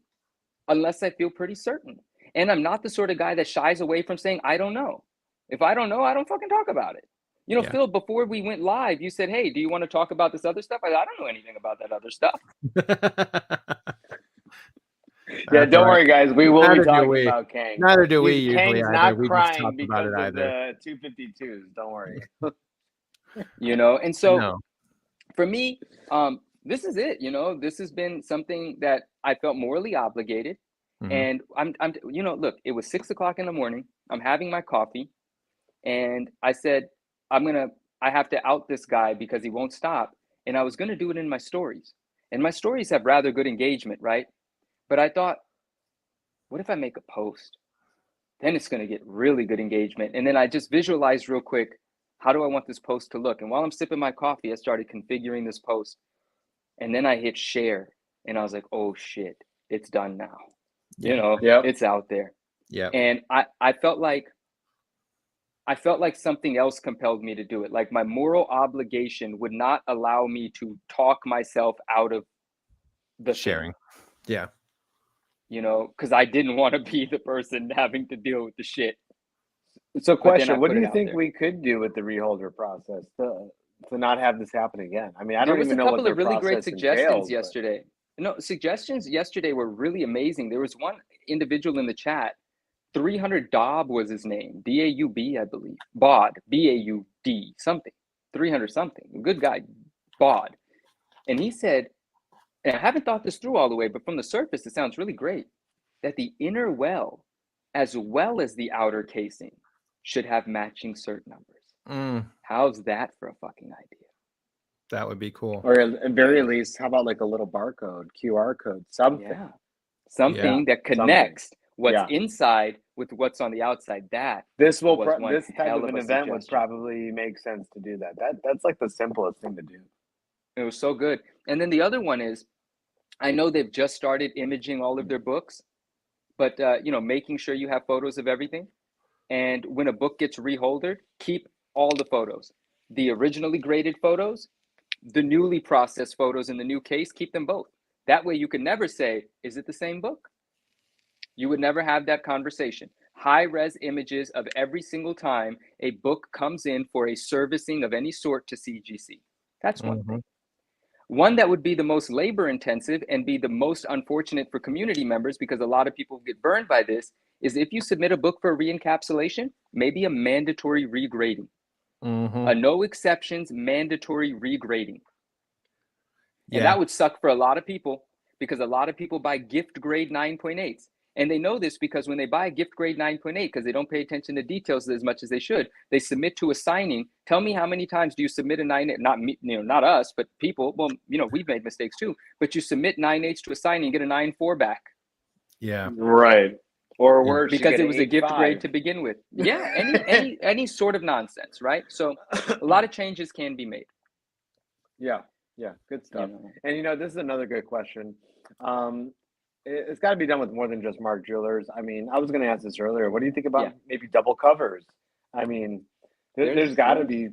unless I feel pretty certain. And I'm not the sort of guy that shies away from saying I don't know. If I don't know, I don't fucking talk about it. You know, Yeah. Phil, before we went live, you said, "Hey, do you want to talk about this other stuff?" I don't know anything about that other stuff. Yeah, That's don't all right. worry, guys. We will be Neither do talking we. about Kang. Neither do we usually Kang's either. not We just crying talk about because it of either. the 252s. Don't worry. You know, and I so know. for me, this is it. You know, this has been something that I felt morally obligated, Mhm. and you know, look, it was 6 o'clock in the morning. I'm having my coffee, and I said, I have to out this guy because he won't stop, and I was gonna do it in my stories, and my stories have rather good engagement, right? But I thought, what if I make a post? Then it's gonna get really good engagement, and then I just visualized real quick, how do I want this post to look? And while I'm sipping my coffee, I started configuring this post. And then I hit share and I was like, oh shit, it's done now. You Yeah. know, Yep. it's out there. Yeah. And I felt like something else compelled me to do it. Like my moral obligation would not allow me to talk myself out of the Sharing. thing, Yeah. you know, because I didn't want to be the person having to deal with the shit. So, But then I question: what put do it you out think there. we could do with the reholder process to not have this happen again? I mean, I There don't was a even know what couple their of really great process suggestions entails, but yesterday. No, suggestions yesterday were really amazing. There was one individual in the chat 300 Daub was his name. Daub, I believe. Bod, Baud, something. 300 something. Good guy, Bod. And he said, and I haven't thought this through all the way, but from the surface, it sounds really great, that the inner as well as the outer casing, should have matching cert numbers. Mm, How's that for a fucking idea? that would be cool. or at very least, how about like a little barcode, QR code, something? Yeah. Something that connects what's Yeah. inside with what's on the outside. That This was one this type hell of of an a event would suggestion. probably make sense to do that. That's like the simplest thing to do. It was so good. And then the other one is, I know they've just started imaging all of their books, but you know, making sure you have photos of everything. And when a book gets reholdered, keep all the photos. The originally graded photos, the newly processed photos in the new case, keep them both. That way you can never say, is it the same book? You would never have that conversation. High res images of every single time a book comes in for a servicing of any sort to CGC. That's one thing. One that would be the most labor intensive and be the most unfortunate for community members, because a lot of people get burned by this, is if you submit a book for re-encapsulation, maybe a mandatory regrading. A no exceptions mandatory regrading. And Yeah. that would suck for a lot of people, because a lot of people buy gift grade 9.8s. And they know this because when they buy a gift grade 9.8, because they don't pay attention to details as much as they should, they submit to a signing. Tell me how many times do you submit a 9.8? Not me, you know, not us, but people. Well, you know, we've made mistakes too. But you submit 9.8s to a signing and get a 9.4 back. Yeah. Right. Or worse, you Because get it an was a gift 8.5. grade to begin with. Yeah, any sort of nonsense, right? So a lot of changes can be made. Yeah, good stuff. You know. And you know, this is another good question. It's got to be done with more than just Mark Jewelers. I mean, I was going to ask this earlier. What do you think about maybe double covers? I mean, there's got to be,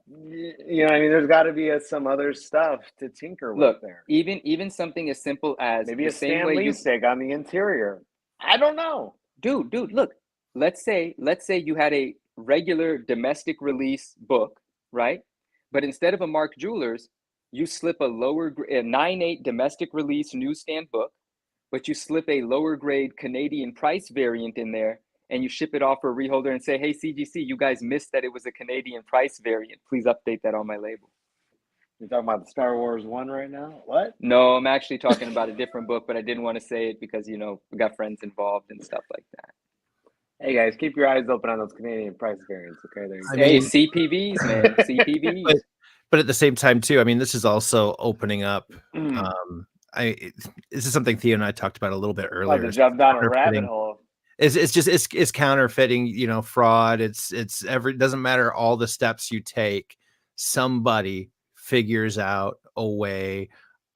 you know, I mean, there's got to be some other stuff to tinker with there. Even something as simple as maybe the a same Stan way Lee stick on the interior. I don't know, dude. Look, let's say you had a regular domestic release book, right? But instead of a Mark Jewelers, you slip a 9.8 domestic release newsstand book, but you slip a lower grade Canadian price variant in there, and you ship it off for a reholder and say, hey, CGC, you guys missed that it was a Canadian price variant. Please update that on my label. You're talking about the Star Wars one right now? What? No, I'm actually talking about a different book, but I didn't want to say it because, you know, we got friends involved and stuff like that. Hey guys, keep your eyes open on those Canadian price variants, okay? Hey, CPVs, man, CPVs. But at the same time, too, I mean, this is also opening up. This is something Theo and I talked about a little bit earlier. To jump down a rabbit hole. It's counterfeiting, you know, fraud. It doesn't matter all the steps you take. Somebody figures out a way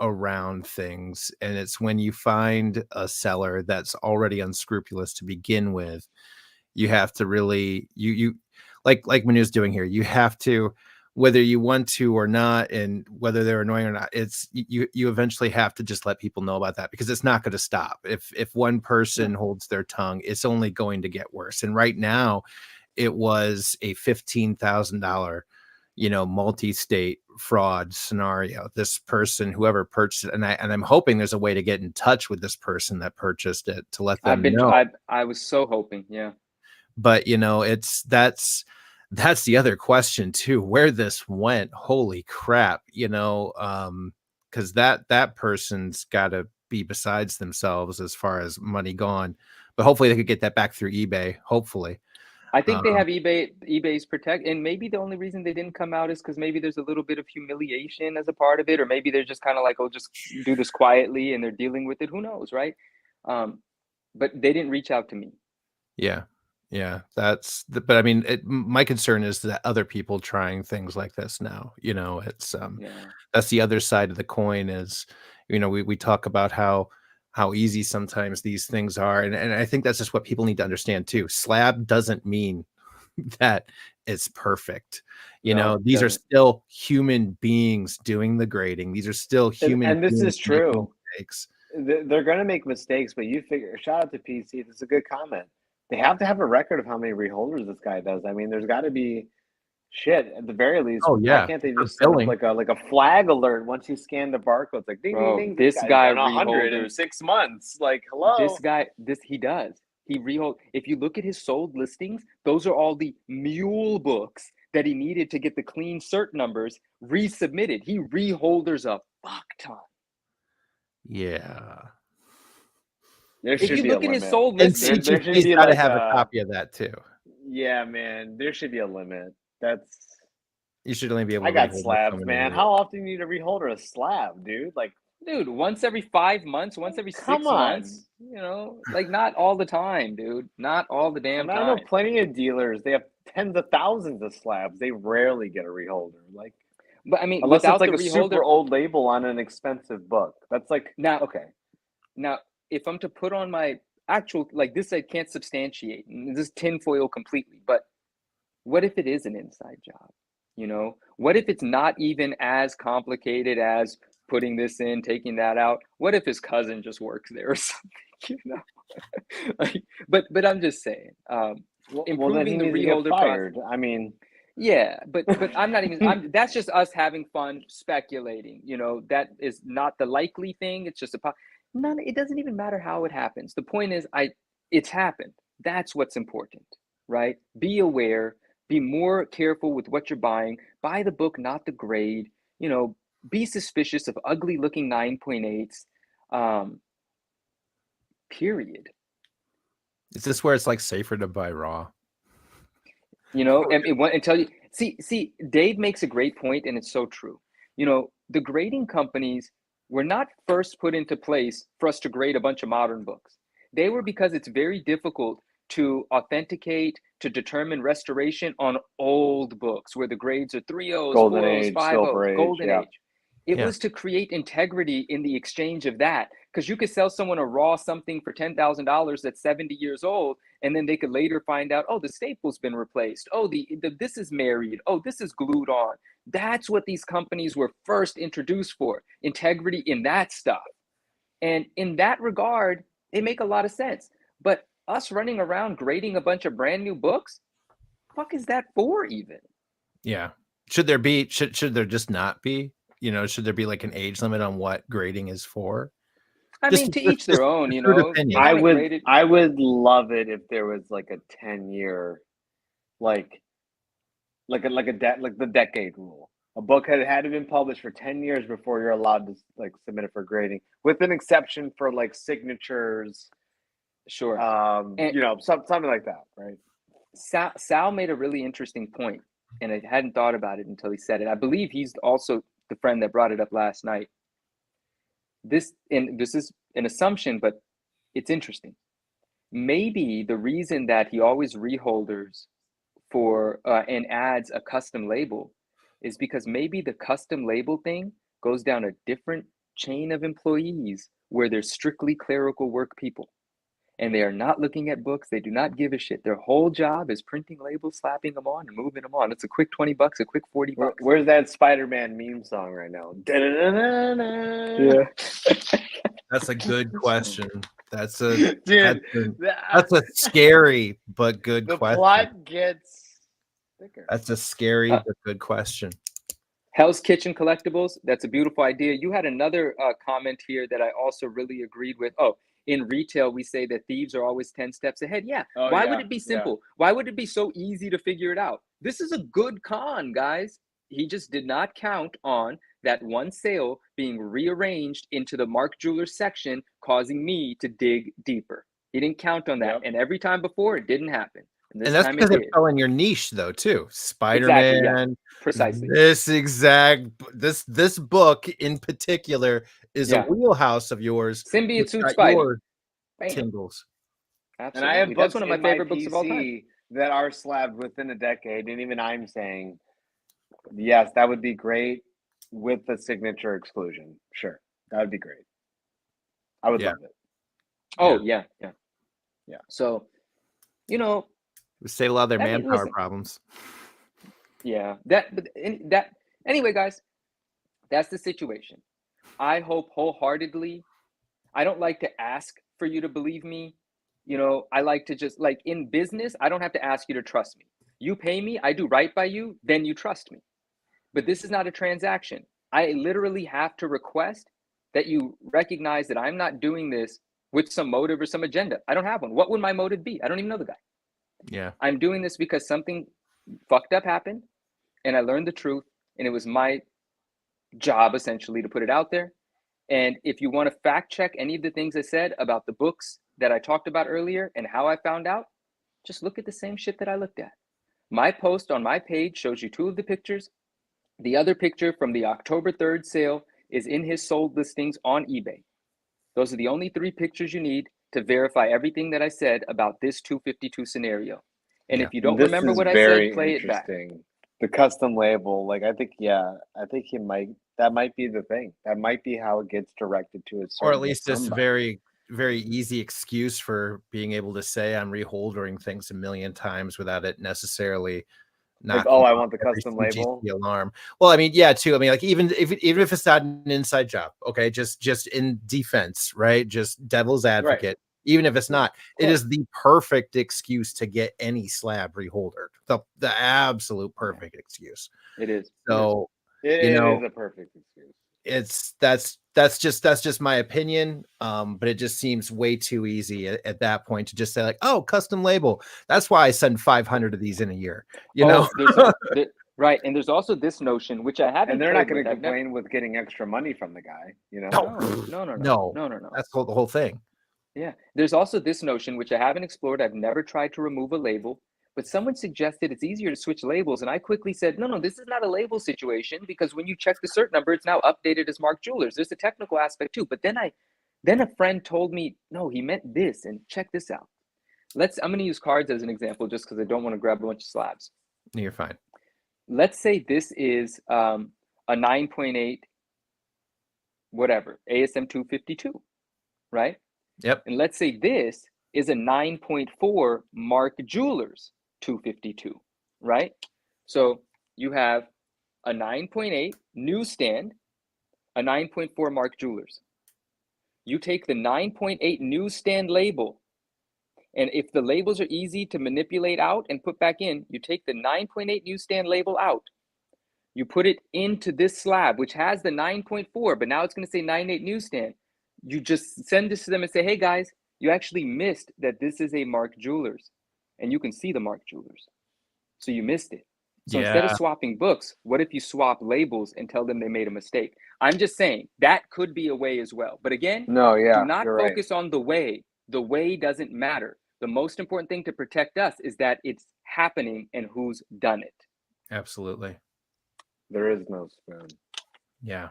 around things, and it's when you find a seller that's already unscrupulous to begin with, you have to really like Manu's doing here, you have to, whether you want to or not, and whether they're annoying or not, it's you eventually have to just let people know about that, because it's not going to stop. If one person holds their tongue, it's only going to get worse. And right now it was a $15,000, multi-state fraud scenario. This person, whoever purchased it, and I'm hoping there's a way to get in touch with this person that purchased it to let them know. I was so hoping, yeah. But it's that's the other question too, where this went. Holy crap, because that person's got to be besides themselves as far as money gone. But hopefully they could get that back through eBay. Hopefully. I think they have eBay's protect, and maybe the only reason they didn't come out is because maybe there's a little bit of humiliation as a part of it, or maybe they're just kind of like, oh, just do this quietly, and they're dealing with it. Who knows, right? But they didn't reach out to me. Yeah, but I mean, my concern is that other people trying things like this now, it's that's the other side of the coin. Is, we talk about how easy sometimes these things are, and I think that's just what people need to understand too. Slab doesn't mean that it's perfect. No, these are doesn't. still human beings doing the grading. These are still human and this beings is true. making mistakes. They're going to make mistakes, but you figure, shout out to PC. This is a good comment. They have to have a record of how many reholders this guy does. I mean, there's got to be shit at the very least. Oh yeah, Why can't they for just set up billing. like a flag alert once you scan the barcode? It's like ding Bro, ding ding. this guy's guy done 100 in reholders. 6 months. Like hello. He does. He rehold. If you look at his sold listings, those are all the mule books that he needed to get the clean cert numbers resubmitted. He reholders a fuck ton. Yeah. There should If you be look a at his limit. sold And listings, there should CGP's be got to like have a copy of that too. Yeah, man. There should be a limit. That's You should only be able to I got rehold slabs, so man. many. How often do you need a reholder a slab, dude? Like, dude, once every 5 months, once every 6 come on. months, like not all the time, dude. Not all the damn I know time. plenty of dealers. They have tens of thousands of slabs. They rarely get a reholder. Like, But I mean, unless it's without like the a reholder, super old label on an expensive book. That's like okay. Now, if I'm to put on my actual, like this, I can't substantiate. And this is tinfoil completely. But what if it is an inside job? What if it's not even as complicated as putting this in, taking that out? What if his cousin just works there or something? But I'm just saying, Well, then he improving the needs to get reholder fired. process. I mean, Yeah, but I'm not even. That's just us having fun speculating. That is not the likely thing. It's just none. It doesn't even matter how it happens. The point is, it's happened. That's what's important, right? Be aware. Be more careful with what you're buying. Buy the book, not the grade. Be suspicious of ugly-looking 9.8s. Period. Is this where it's like safer to buy raw? Until you see, Dave makes a great point, and it's so true. The grading companies were not first put into place for us to grade a bunch of modern books. They were because it's very difficult to authenticate, to determine restoration on old books where the grades are 3.0s, Golden 4.0s, Age, 5.0s, Silver Age, Golden yeah. Age. It Yeah. was to create integrity in the exchange of that, because you could sell someone a raw something for $10,000 that's 70 years old, and then they could later find out, oh, the staple's been replaced. Oh, this is married. Oh, this is glued on. That's what these companies were first introduced for, integrity in that stuff. And in that regard, they make a lot of sense. But us running around grading a bunch of brand new books, fuck is that for even? Yeah. Should there be, should there just not be, should there be like an age limit on what grading is for? I mean, to each their own, a crude opinion. I would love it if there was like a 10-year, like the decade rule. A book had to been published for 10 years before you're allowed to like submit it for grading, with an exception for like signatures. Sure. Something like that, right? Sal made a really interesting point, and I hadn't thought about it until he said it. I believe he's also the friend that brought it up last night. This is an assumption, but it's interesting. Maybe the reason that he always reholders for and adds a custom label is because maybe the custom label thing goes down a different chain of employees where they're strictly clerical work people. And they are not looking at books. They do not give a shit. Their whole job is printing labels, slapping them on, and moving them on. It's a quick $20, a quick $40. Where's that Spider-Man meme song right now? Yeah. That's a good question. That's a Dude, that's a scary but good the question. plot gets thicker. That's a scary but good question. Hell's Kitchen Collectibles. That's a beautiful idea. You had another comment here that I also really agreed with. Oh, in retail, we say that thieves are always 10 steps ahead. Yeah. Why would it be simple? Why would it be so easy to figure it out? This is a good con, guys. He just did not count on that one sale being rearranged into the Mark Jewelers section, causing me to dig deeper. He didn't count on that. And every time before, it didn't happen. And that's because they're selling your niche, though, too. Spider-Man. Exactly, yeah. Precisely. This book in particular is a wheelhouse of yours. Symbiote Suit Spider. Tingles. Absolutely. And I have books that's one of my favorite books of all time that are slabbed within a decade, and even I'm saying, yes, that would be great with the signature exclusion. Sure, that would be great. I would love it. Oh yeah. So, you know, we save a lot of their manpower problems. Yeah, anyway, guys, that's the situation. I hope wholeheartedly. I don't like to ask for you to believe me. You know, I like to just, like, in business, I don't have to ask you to trust me. You pay me, I do right by you, then you trust me. But this is not a transaction. I literally have to request that you recognize that I'm not doing this with some motive or some agenda. I don't have one. What would my motive be? I don't even know the guy. Yeah. I'm doing this because something fucked up happened and I learned the truth, and it was my job essentially to put it out there. And if you want to fact check any of the things I said about the books that I talked about earlier and how I found out, just look at the same shit that I looked at. My post on my page shows you 2 of the pictures. The other picture from the October 3rd sale is in his sold listings on eBay. Those are the only 3 pictures you need to verify everything that I said about this 252 scenario. And if you don't remember what I said, play it back. The custom label, like, I think that might be the thing. That might be how it gets directed to a certain, or at least this very, very easy excuse for being able to say I'm reholdering things a million times without it necessarily not. Like, I want the custom label. Alarm. Well, I mean, yeah, too. I mean, like, even if it's not an inside job, okay, just in defense, right? Just devil's advocate. Right. Even if it's not, it is the perfect excuse to get any slab reholdered. The absolute perfect excuse. It is. So it is a perfect excuse. That's just my opinion. But it just seems way too easy at that point to just say, like, oh, custom label. That's why I send 500 of these in a year. You know, right. And there's also this notion, which I haven't. And they're not going to complain with getting extra money from the guy. You know, no. That's the whole thing. Yeah, there's also this notion, which I haven't explored. I've never tried to remove a label, but someone suggested it's easier to switch labels. And I quickly said, no, this is not a label situation, because when you check the cert number, it's now updated as Mark Jewelers. There's a technical aspect too. But then a friend told me, no, he meant this, and check this out. I'm going to use cards as an example just because I don't want to grab a bunch of slabs. You're fine. Let's say this is a 9.8, whatever, ASM 252, right? Yep. And let's say this is a 9.4 Mark Jewelers 252, right? So you have a 9.8 newsstand, a 9.4 Mark Jewelers. You take the 9.8 newsstand label, and if the labels are easy to manipulate out and put back in, you take the 9.8 newsstand label out. You put it into this slab, which has the 9.4, but now it's going to say 9.8 newsstand. You just send this to them and say, hey guys, you actually missed that this is a Mark Jewelers, and you can see the Mark Jewelers. So you missed it. So instead of swapping books, what if you swap labels and tell them they made a mistake? I'm just saying that could be a way as well. But again, do not focus on the way. The way doesn't matter. The most important thing to protect us is that it's happening and who's done it. Absolutely. There is no spoon. Yeah.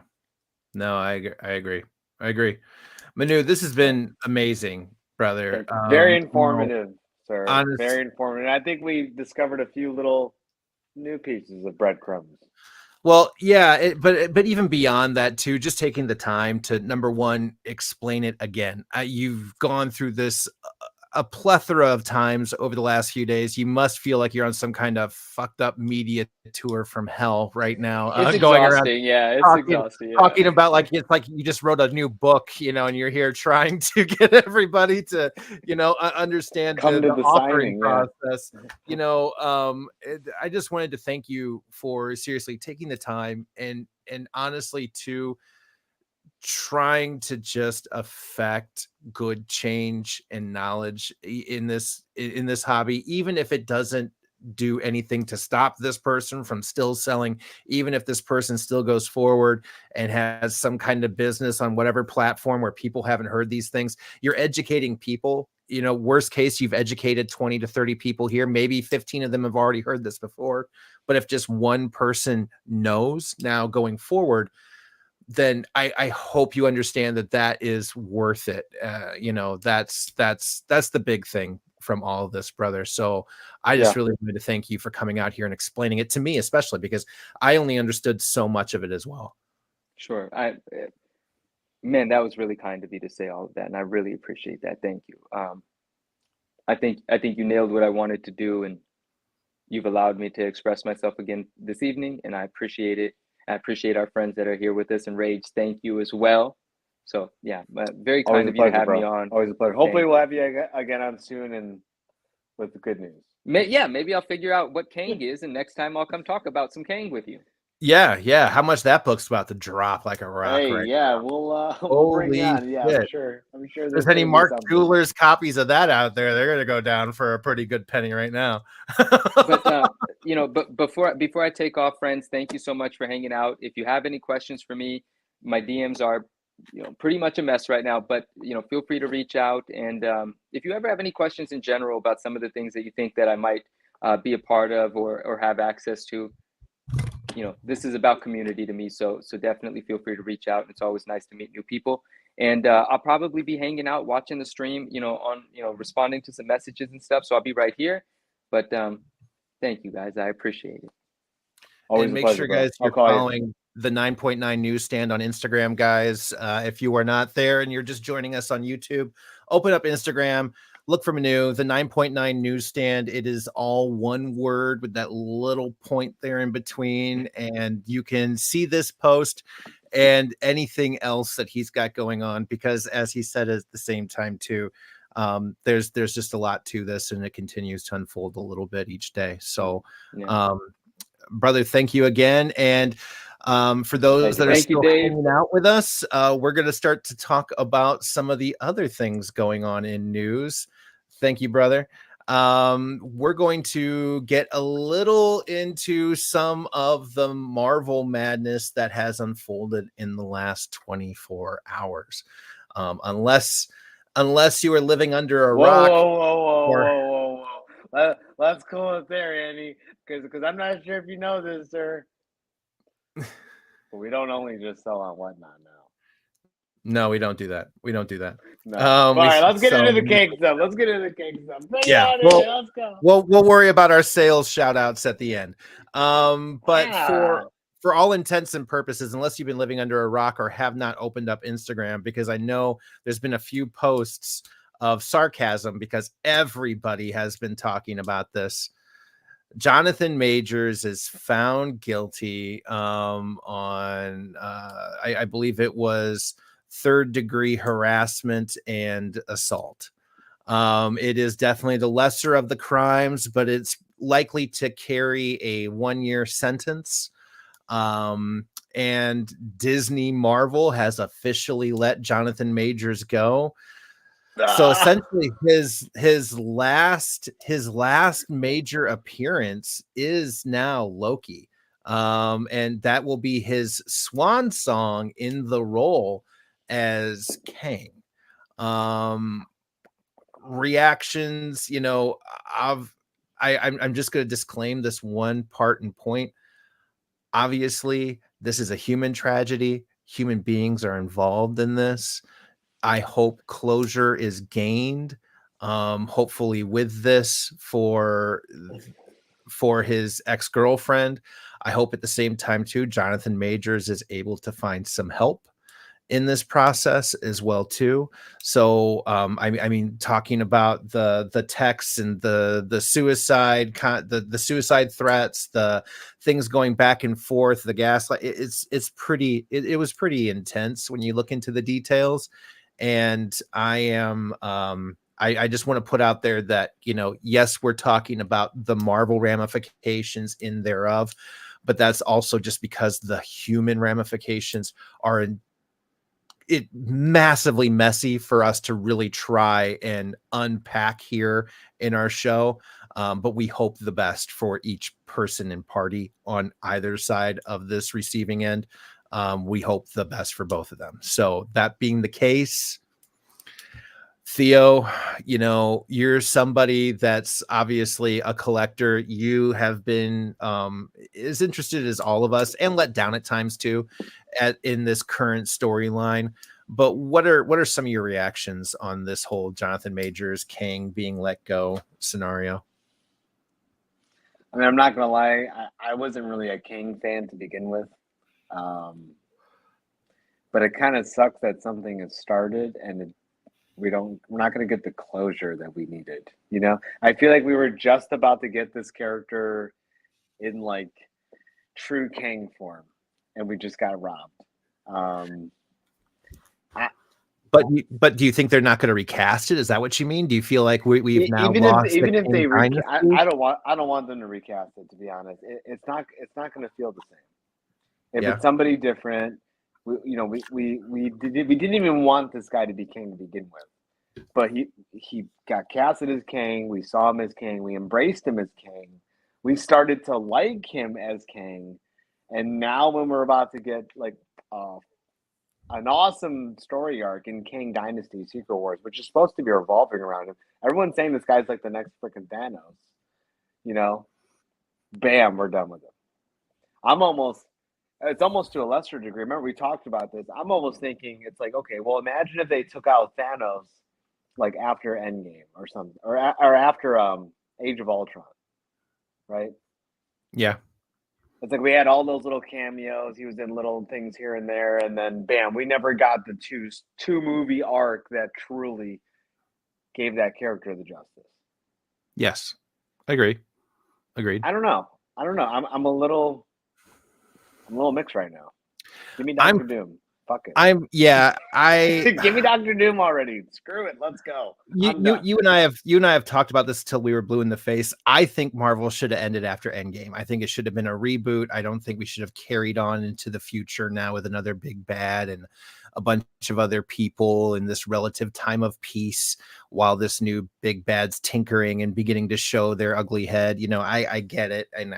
No, I agree. Manu, this has been amazing, brother. Very informative, sir. Very informative. I think we discovered a few little new pieces of breadcrumbs. Well, yeah, but even beyond that too, just taking the time to, number one, explain it again. You've gone through this a plethora of times over the last few days. You must feel like you're on some kind of fucked up media tour from hell right now, It's going around exhausting. Yeah, it's talking exhausting. Yeah. talking about like it's like you just wrote a new book, and you're here trying to get everybody to, understand Come to the the authoring signing, yeah. process. I just wanted to thank you for seriously taking the time and honestly too trying to just affect good change and knowledge in this hobby, even if it doesn't do anything to stop this person from still selling, even if this person still goes forward and has some kind of business on whatever platform where people haven't heard these things. You're educating people. Worst case, you've educated 20 to 30 people here. Maybe 15 of them have already heard this before, but if just one person knows now going forward, then I hope you understand that is worth it. That's the big thing from all of this, brother. So I just really wanted to thank you for coming out here and explaining it to me, especially because I only understood so much of it as well. Sure. Man, that was really kind of you to say all of that, and I really appreciate that. Thank you. I think you nailed what I wanted to do, and you've allowed me to express myself again this evening, and I appreciate it. I appreciate our friends that are here with us, and Rage, thank you as well. So yeah, very kind of you to have me on. Always a pleasure. Hopefully we'll have you again on soon and with the good news. Maybe I'll figure out what Kang is, and next time I'll come talk about some Kang with you. Yeah. How much that book's about to drop like a rock, right? Yeah, we'll bring you on. Yeah, shit. I'm sure there's any Mark Jewelers copies of that out there, they're gonna go down for a pretty good penny right now. But before I take off, friends, thank you so much for hanging out. If you have any questions for me, my DMs are pretty much a mess right now, but feel free to reach out. And if you ever have any questions in general about some of the things that you think that I might be a part of or have access to, this is about community to me. So definitely feel free to reach out. It's always nice to meet new people. And I'll probably be hanging out, watching the stream, responding to some messages and stuff. So I'll be right here. But thank you guys. I appreciate it. Always and make sure, guys, you're following the 9.9 Newsstand on Instagram, guys. If you are not there and you're just joining us on YouTube, open up Instagram, look for Manu, the 9.9 Newsstand. It is all one word with that little point there in between. And you can see this post and anything else that he's got going on, because as he said at the same time too, there's just a lot to this, and it continues to unfold a little bit each day. So brother, thank you again. And for those that are still hanging out with us, we're going to start to talk about some of the other things going on in news. Thank you, brother. We're going to get a little into some of the Marvel madness that has unfolded in the last 24 hours. Unless you are living under a rock. Whoa. Let's go up there, Andy, because I'm not sure if you know this, sir. But we don't only just sell on Whatnot now. No, we don't do that. No. All right, let's get into the cake stuff. Let's go. We'll worry about our sales shout outs at the end. But for all intents and purposes, unless you've been living under a rock or have not opened up Instagram, because I know there's been a few posts of sarcasm because everybody has been talking about this. Jonathan Majors is found guilty on I believe it was third-degree harassment and assault. It is definitely the lesser of the crimes, but it's likely to carry a 1-year sentence. And Disney Marvel has officially let Jonathan Majors go. So essentially his last major appearance is now Loki. And that will be his swan song in the role as Kang. Reactions, I'm just going to disclaim this one part and point. Obviously, this is a human tragedy. Human beings are involved in this. I hope closure is gained, hopefully with this for his ex-girlfriend. I hope at the same time too, Jonathan Majors is able to find some help in this process as well too. So I mean, talking about the texts and the suicide the suicide threats, the things going back and forth, the gaslight, it's pretty, it was pretty intense when you look into the details. And I am I just want to put out there that, you know, yes, we're talking about the Marvel ramifications in thereof, but that's also just because the human ramifications are massively messy for us to really try and unpack here in our show. But we hope the best for each person and party on either side of this receiving end. We hope the best for both of them. So that being the case, Theo, you know, you're somebody that's obviously a collector. You have been as interested as all of us, and let down at times too, in this current storyline. But what are some of your reactions on this whole Jonathan Majors Kang being let go scenario? I mean, I'm not gonna lie, I wasn't really a Kang fan to begin with. But it kind of sucks that something has started and we're not going to get the closure that we needed. You know, I feel like we were just about to get this character in like true Kang form, and we just got robbed. But do you think they're not going to recast it? Is that what you mean? Do you feel like we've now lost even if they I don't want them to recast it, to be honest. It's not going to feel the same. If Yeah. it's somebody different, we didn't even want this guy to be Kang to begin with, but he got casted as Kang. We saw him as Kang. We embraced him as Kang. We started to like him as Kang, and now when we're about to get like an awesome story arc in Kang Dynasty Secret Wars, which is supposed to be revolving around him. Everyone's saying this guy's like the next freaking Thanos. You know, bam, we're done with him. It's almost to a lesser degree. Remember, we talked about this. I'm almost thinking it's like, okay, well, imagine if they took out Thanos like after Endgame or something, or after Age of Ultron, right? Yeah. It's like we had all those little cameos. He was in little things here and there, and then bam, we never got the two movie arc that truly gave that character the justice. Yes, agreed. I don't know. I'm a little mixed right now. Give me Doctor Doom. Fuck it. Give me Doctor Doom already. Screw it. Let's go. You and I have talked about this till we were blue in the face. I think Marvel should have ended after Endgame. I think it should have been a reboot. I don't think we should have carried on into the future now with another big bad and a bunch of other people in this relative time of peace while this new big bad's tinkering and beginning to show their ugly head. You know, I get it, and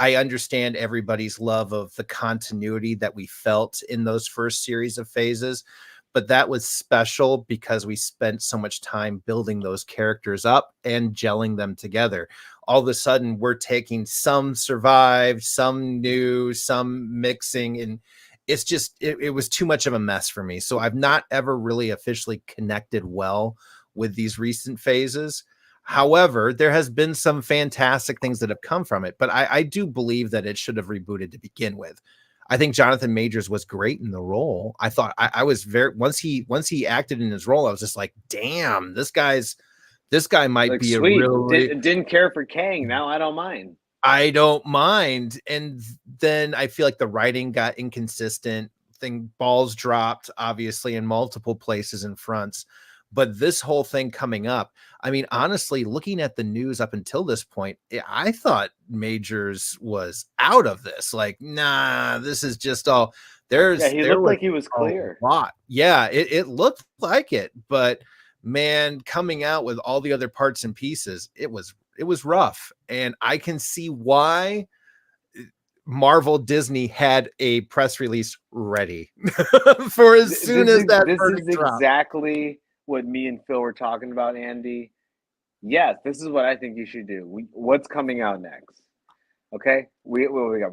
I understand everybody's love of the continuity that we felt in those first series of phases, but that was special because we spent so much time building those characters up and gelling them together. All of a sudden, we're taking some survived, some new, some mixing, and it's just, it was too much of a mess for me. So I've not ever really officially connected well with these recent phases. However, there has been some fantastic things that have come from it, but I do believe that it should have rebooted to begin with. I think Jonathan Majors was great in the role. I thought I was once he acted in his role, I was just like, damn, this guy might like, be sweet. a really didn't care for Kang. Now I don't mind. I don't mind. And then I feel like the writing got inconsistent. Balls dropped, obviously, in multiple places and fronts. But this whole thing coming up, I mean, honestly, looking at the news up until this point, I thought Majors was out of this. Like, nah, this is just all there looked like he was clear. A lot. Yeah, it looked like it. But man, coming out with all the other parts and pieces, it was rough. And I can see why Marvel Disney had a press release ready for as soon as that. This is exactly what me and Phil were talking about, Andy. Yes, this is what I think you should do. What's coming out next? Okay, we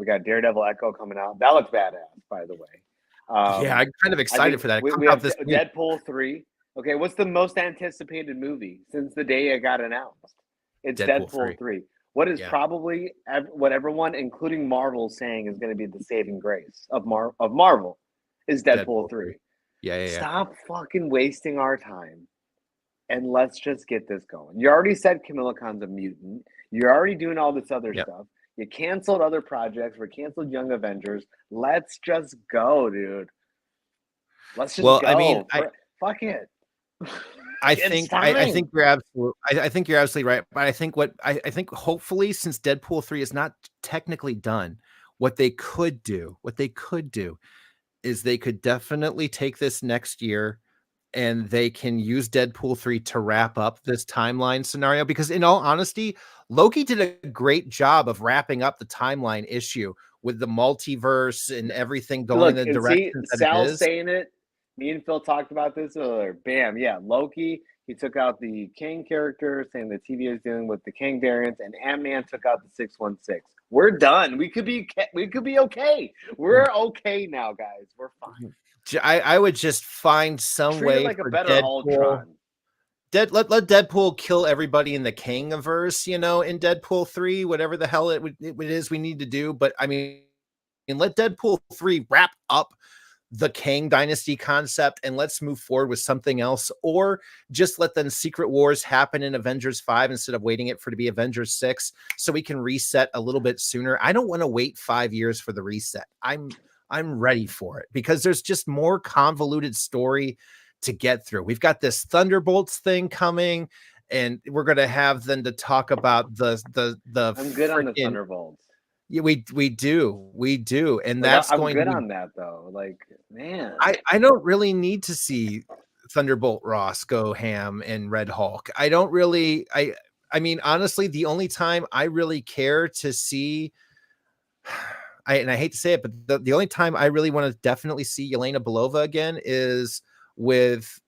got Daredevil Echo coming out. That looks badass, by the way. Yeah, I'm kind of excited for that. We have Deadpool 3. Okay, what's the most anticipated movie since the day it got announced? It's Deadpool 3. what is Yeah. probably what everyone, including Marvel, is saying is going to be the saving grace of Marvel is Deadpool 3. Yeah. Stop fucking wasting our time and let's just get this going. You already said Camilla Khan's a mutant. You're already doing all this other stuff. You canceled other projects. We canceled Young Avengers. Let's just go, dude. Let's just go. I mean, fuck it. I think you're absolutely. I think you're absolutely right. But I think hopefully, since Deadpool 3 is not technically done, what they could do is they could definitely take this next year, and they can use Deadpool 3 to wrap up this timeline scenario. Because in all honesty, Loki did a great job of wrapping up the timeline issue with the multiverse and everything going in the direction that Sal it is. saying it. Me and Phil talked about this earlier. Bam, yeah, Loki. He took out the Kang character, saying the TVA is dealing with the Kang variants, and Ant-Man took out the 616. We're done. We could be okay. We're okay now, guys. We're fine. I would just find some Treat way it like a for better Deadpool. Ultron. Let Deadpool kill everybody in the Kangiverse, in Deadpool 3, whatever the hell it is we need to do. But I mean, let Deadpool 3 wrap up the Kang Dynasty concept and let's move forward with something else, or just let them Secret Wars happen in Avengers 5 instead of waiting it for to be Avengers 6, so we can reset a little bit sooner. I don't want to wait 5 years for the reset. I'm ready for it because there's just more convoluted story to get through. We've got this Thunderbolts thing coming, and we're going to have them to talk about the I'm good on the Thunderbolts. Yeah, we do, and that's I'm going good to be, on that though. Like, man, I don't really need to see Thunderbolt Ross go ham in Red Hulk. I don't really. I mean, honestly, the only time I really care to see, and I hate to say it, but the only time I really want to definitely see Yelena Belova again is with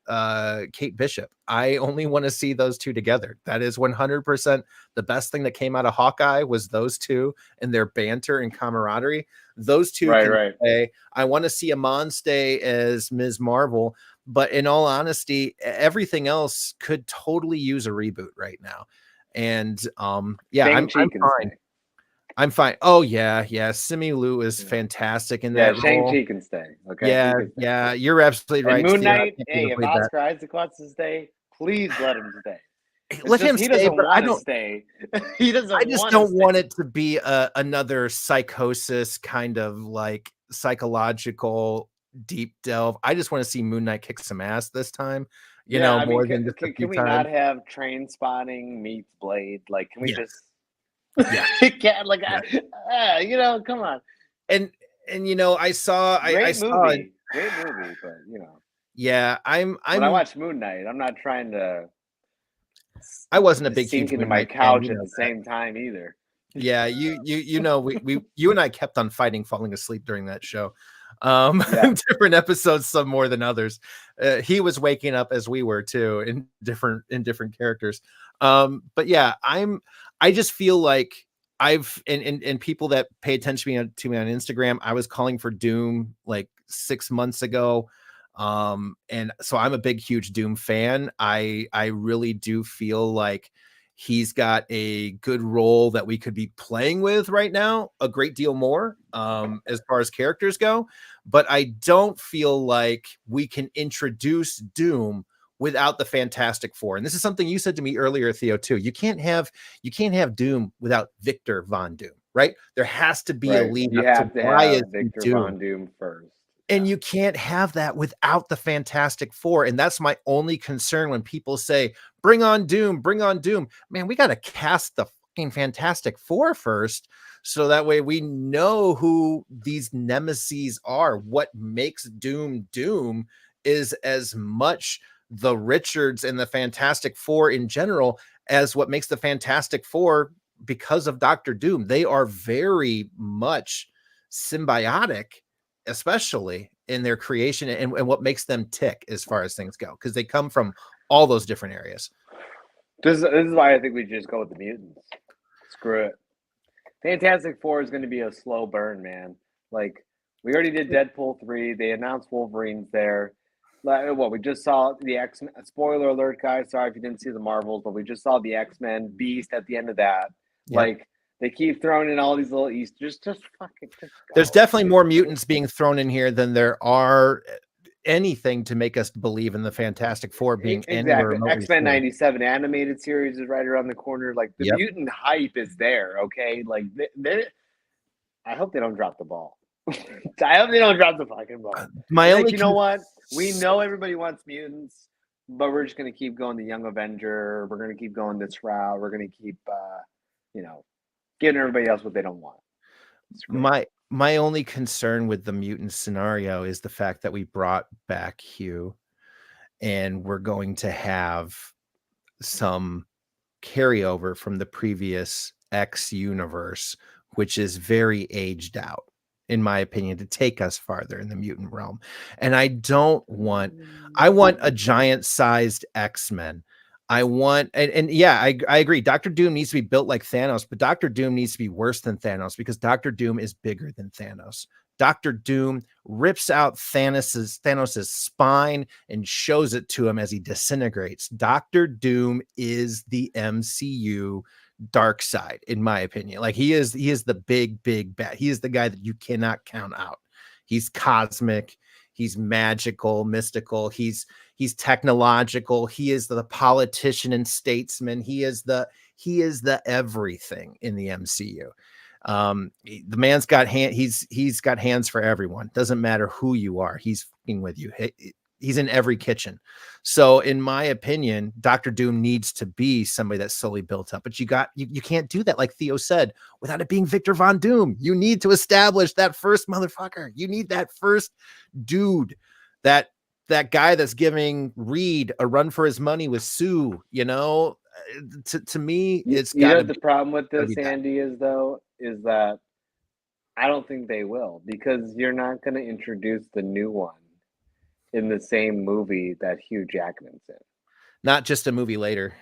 Kate Bishop. I only want to see those two together. That is 100% the best thing that came out of Hawkeye was those two and their banter and camaraderie. Those two right. Stay. I want to see Amon stay as Ms. Marvel, but in all honesty, everything else could totally use a reboot right now. And yeah, I'm fine. I'm fine. Oh yeah. Simu Liu is fantastic in that role. Shang-Chi can stay. Okay. Yeah. You're absolutely right. Moon Knight. Hey, if Oscar Isaac wants to stay, please let him stay. Let him stay. He doesn't want to stay. He doesn't. I just don't want it to be another psychosis kind of like psychological deep delve. I just want to see Moon Knight kick some ass this time. More than just can we not have Train Spotting meets Blade? Like, can we just? Yeah, come on. And I saw great movie, but yeah, when I watch Moon Knight, I'm not trying to. I wasn't a big sink huge into my couch at the same time either. Yeah, you and I kept on fighting, falling asleep during that show. Different episodes, some more than others. He was waking up as we were too, in different characters. But yeah, I just feel like and people that pay attention to me on Instagram, I was calling for Doom like 6 months ago. And so I'm a big, huge Doom fan. I really do feel like he's got a good role that we could be playing with right now, a great deal more, as far as characters go. But I don't feel like we can introduce Doom without the Fantastic Four. And this is something you said to me earlier, Theo, too. You can't have Doom without Victor Von Doom, right? There has to be a lead. You have to have Victor Von Doom first. And you can't have that without the Fantastic Four. And that's my only concern when people say, bring on Doom, bring on Doom. Man, we got to cast the fucking Fantastic Four first. So that way we know who these nemesis are. What makes Doom Doom is as much the Richards and the Fantastic Four in general as what makes the Fantastic Four because of Dr. Doom. They are very much symbiotic, especially in their creation and what makes them tick as far as things go, because they come from all those different areas. This is why I think we just go with the mutants. Screw it. Fantastic Four is going to be a slow burn, man. Like, we already did Deadpool 3. They announced Wolverine's there. We just saw the X-Men. Spoiler alert, guys. Sorry if you didn't see the Marvels, but we just saw the X-Men Beast at the end of that. Like they keep throwing in all these little Easters. Just fucking. There's definitely more mutants being thrown in here than there are anything to make us believe in the Fantastic Four being anywhere remotely. X-Men 97 animated series is right around the corner. Like the Yep. mutant hype is there. Okay, like I hope they don't drop the ball. I hope they don't drop the fucking ball. You know what? We know everybody wants mutants, but we're just gonna keep going the Young Avenger. We're gonna keep going this route. We're gonna keep, giving everybody else what they don't want. My only concern with the mutant scenario is the fact that we brought back Hugh, and we're going to have some carryover from the previous X universe, which is very aged out, in my opinion, to take us farther in the mutant realm. And I want a giant sized X-Men. I want, I agree. Dr. Doom needs to be built like Thanos, but Dr. Doom needs to be worse than Thanos, because Dr. Doom is bigger than Thanos. Dr. Doom rips out Thanos's spine and shows it to him as he disintegrates. Dr. Doom is the MCU dark side, in my opinion. Like he is the big bad. He is the guy that you cannot count out. He's cosmic. He's magical, mystical. He's technological. He is the politician and statesman. He is the everything in the MCU. The man's got he's got hands for everyone. Doesn't matter who you are. He's fucking with you. He's in every kitchen. So in my opinion, Dr. Doom needs to be somebody that's slowly built up, but you can't do that, like Theo said, without it being Victor Von Doom. You need to establish that first motherfucker. You need that first dude, that guy that's giving Reed a run for his money with Sue. To me, it's the problem with this, Andy, is that I don't think they will, because you're not going to introduce the new one in the same movie that Hugh Jackman's in. Not just a movie later.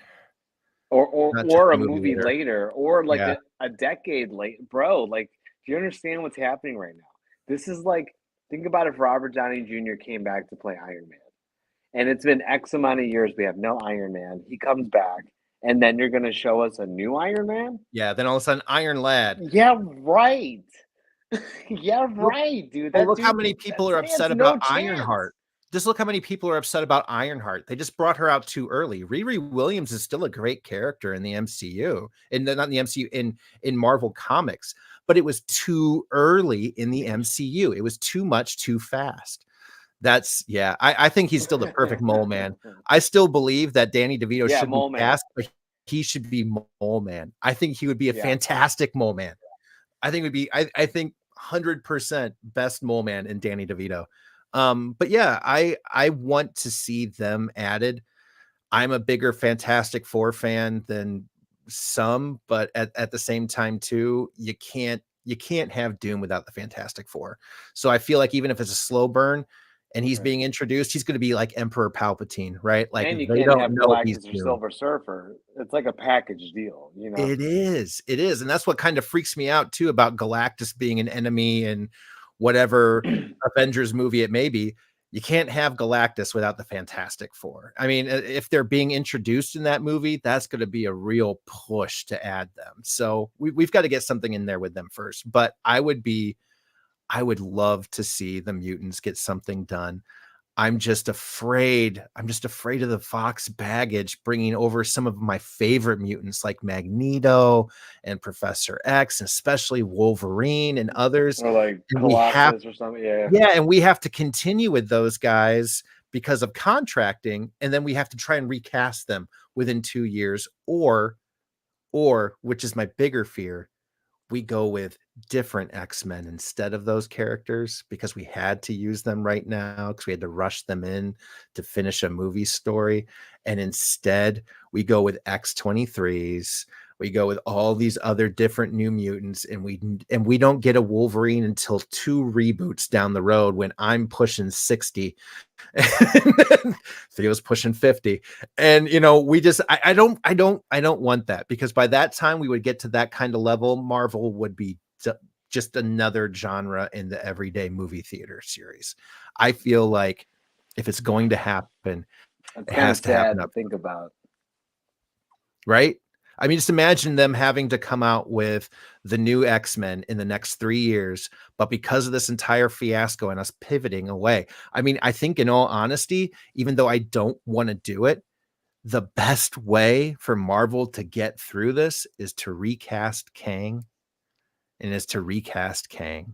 Or a movie later. Or like a decade late. Bro, like, do you understand what's happening right now? This is like, think about if Robert Downey Jr. came back to play Iron Man. And it's been X amount of years, we have no Iron Man. He comes back, and then you're going to show us a new Iron Man? Yeah, then all of a sudden, Iron Lad. Yeah, right. Dude. Look how many people are upset about Ironheart. Just look how many people are upset about Ironheart. They just brought her out too early. Riri Williams is still a great character in the MCU, and not in the MCU, in Marvel Comics, but it was too early in the MCU. It was too much, too fast. I think he's still the perfect Mole Man. I still believe that Danny DeVito should be cast, but he should be Mole Man. I think he would be a fantastic Mole Man. I think 100% best Mole Man in Danny DeVito. But yeah, I want to see them added. I'm a bigger Fantastic Four fan than some, but at the same time too, you can't have Doom without the Fantastic Four. So I feel like even if it's a slow burn and he's being introduced, he's going to be like Emperor Palpatine, right? Like, and you can't have Galactus or Silver Surfer. It's like a package deal, It is, and that's what kind of freaks me out too about Galactus being an enemy and whatever Avengers movie it may be. You can't have Galactus without the Fantastic Four. I mean, if they're being introduced in that movie, that's going to be a real push to add them. So we've got to get something in there with them first. But I would love to see the mutants get something done. I'm just afraid of the Fox baggage bringing over some of my favorite mutants like Magneto and Professor X, and especially Wolverine and others. Or like Colossus or something. Yeah, and we have to continue with those guys because of contracting, and then we have to try and recast them within 2 years, or which is my bigger fear, we go with different X-Men instead of those characters, because we had to use them right now because we had to rush them in to finish a movie story. And instead we go with X-23s. We go with all these other different new mutants, and we don't get a Wolverine until 2 reboots down the road when I'm pushing 60 and Theo's pushing 50. And we just I don't want that, because by that time we would get to that kind of level. Marvel would be just another genre in the everyday movie theater series. I feel like if it's going to happen, it has to happen. Think about, right? I mean, just imagine them having to come out with the new X-Men in the next 3 years, but because of this entire fiasco and us pivoting away. I mean, I think in all honesty, even though I don't want to do it, the best way for Marvel to get through this is to recast Kang, and is to recast Kang.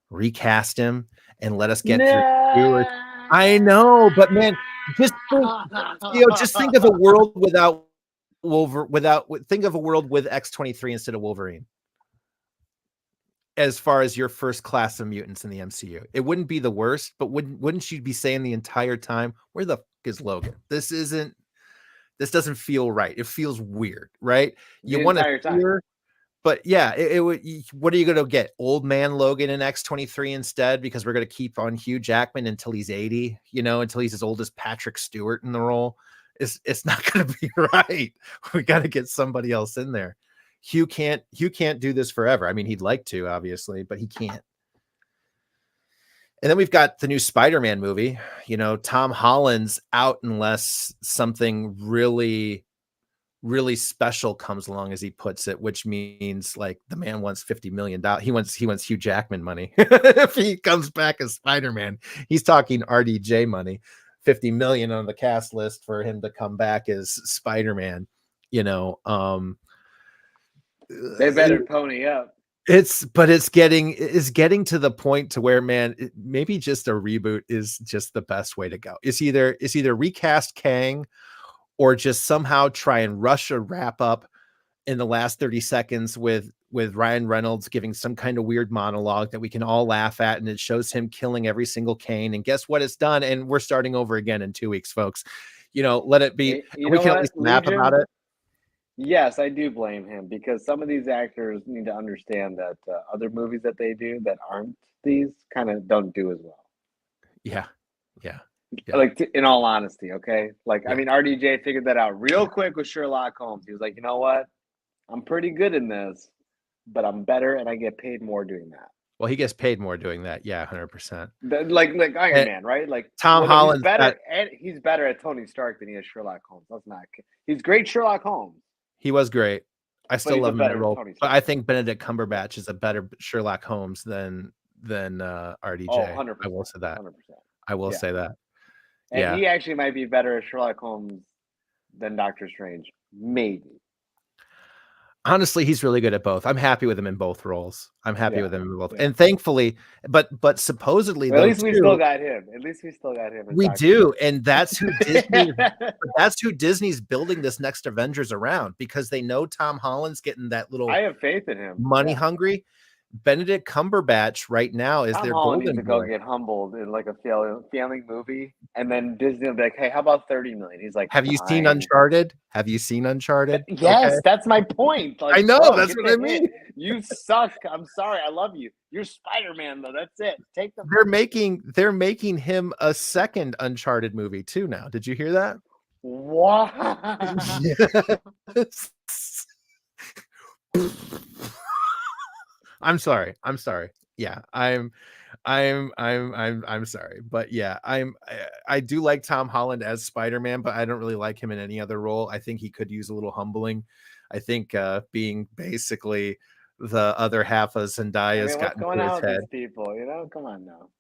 Recast him and let us get through 2 or I know, but man, just think of a world without think of a world with X-23 instead of Wolverine. As far as your first class of mutants in the MCU, it wouldn't be the worst, but wouldn't you be saying the entire time, where the fuck is Logan? This doesn't feel right. It feels weird, right? You want to hear, but yeah, it would. What are you going to get? Old man Logan in X-23 instead, because we're going to keep on Hugh Jackman until he's 80, until he's as old as Patrick Stewart in the role. It's not going to be right. We got to get somebody else in there. Hugh can't do this forever. I mean, he'd like to, obviously, but he can't. And then we've got the new Spider-Man movie. Tom Holland's out unless something really, really special comes along, as he puts it, which means like the man wants $50 million. He wants Hugh Jackman money. If he comes back as Spider-Man, he's talking RDJ money, 50 million on the cast list for him to come back as Spider-Man. They better pony up. It's getting to the point to where, man, maybe just a reboot is just the best way to go. It's either recast Kang or just somehow try and rush a wrap up in the last 30 seconds with Ryan Reynolds giving some kind of weird monologue that we can all laugh at, and it shows him killing every single Kane, and guess what? It's done, and we're starting over again in 2 weeks, folks. Let it be. We can at least laugh about it. Yes, I do blame him, because some of these actors need to understand that other movies that they do that aren't these kind of don't do as well. Yeah. Like, in all honesty, okay? Like, yeah. I mean, RDJ figured that out real quick with Sherlock Holmes. He was like, you know what? I'm pretty good in this, but I'm better and I get paid more doing that. Well, he gets paid more doing that. Yeah, 100%. Like Iron Man, right? Like Tom Holland. He's better at Tony Stark than he is Sherlock Holmes. He's great Sherlock Holmes. He was great. I still love him in that role. But I think Benedict Cumberbatch is a better Sherlock Holmes than RDJ. Oh, 100%. I will say that. 100%. I will say that. And he actually might be better at Sherlock Holmes than Doctor Strange. Maybe. Honestly, he's really good at both. I'm happy with him in both roles. With him in both. Yeah. And thankfully, but supposedly, at least we still got him. We do. And that's who Disney's building this next Avengers around, because they know Tom Holland's getting that little, I have faith in him. Money hungry. Benedict Cumberbatch right now is their golden boy. Go get humbled in like a failing movie, and then Disney will be like, "Hey, how about 30 million?" He's like, "Have you seen Uncharted? Yes, okay. That's my point. Like, I know, that's what I mean. You suck. I'm sorry. I love you. You're Spider-Man, though. That's it. Take them. They're making him a second Uncharted movie too now. Did you hear that? What? Yes. I'm sorry. Yeah, I'm sorry, but yeah, I do like Tom Holland as Spider-Man, but I don't really like him in any other role. I think he could use a little humbling. I think being basically the other half of Zendaya's gotten to his head. These people, come on now.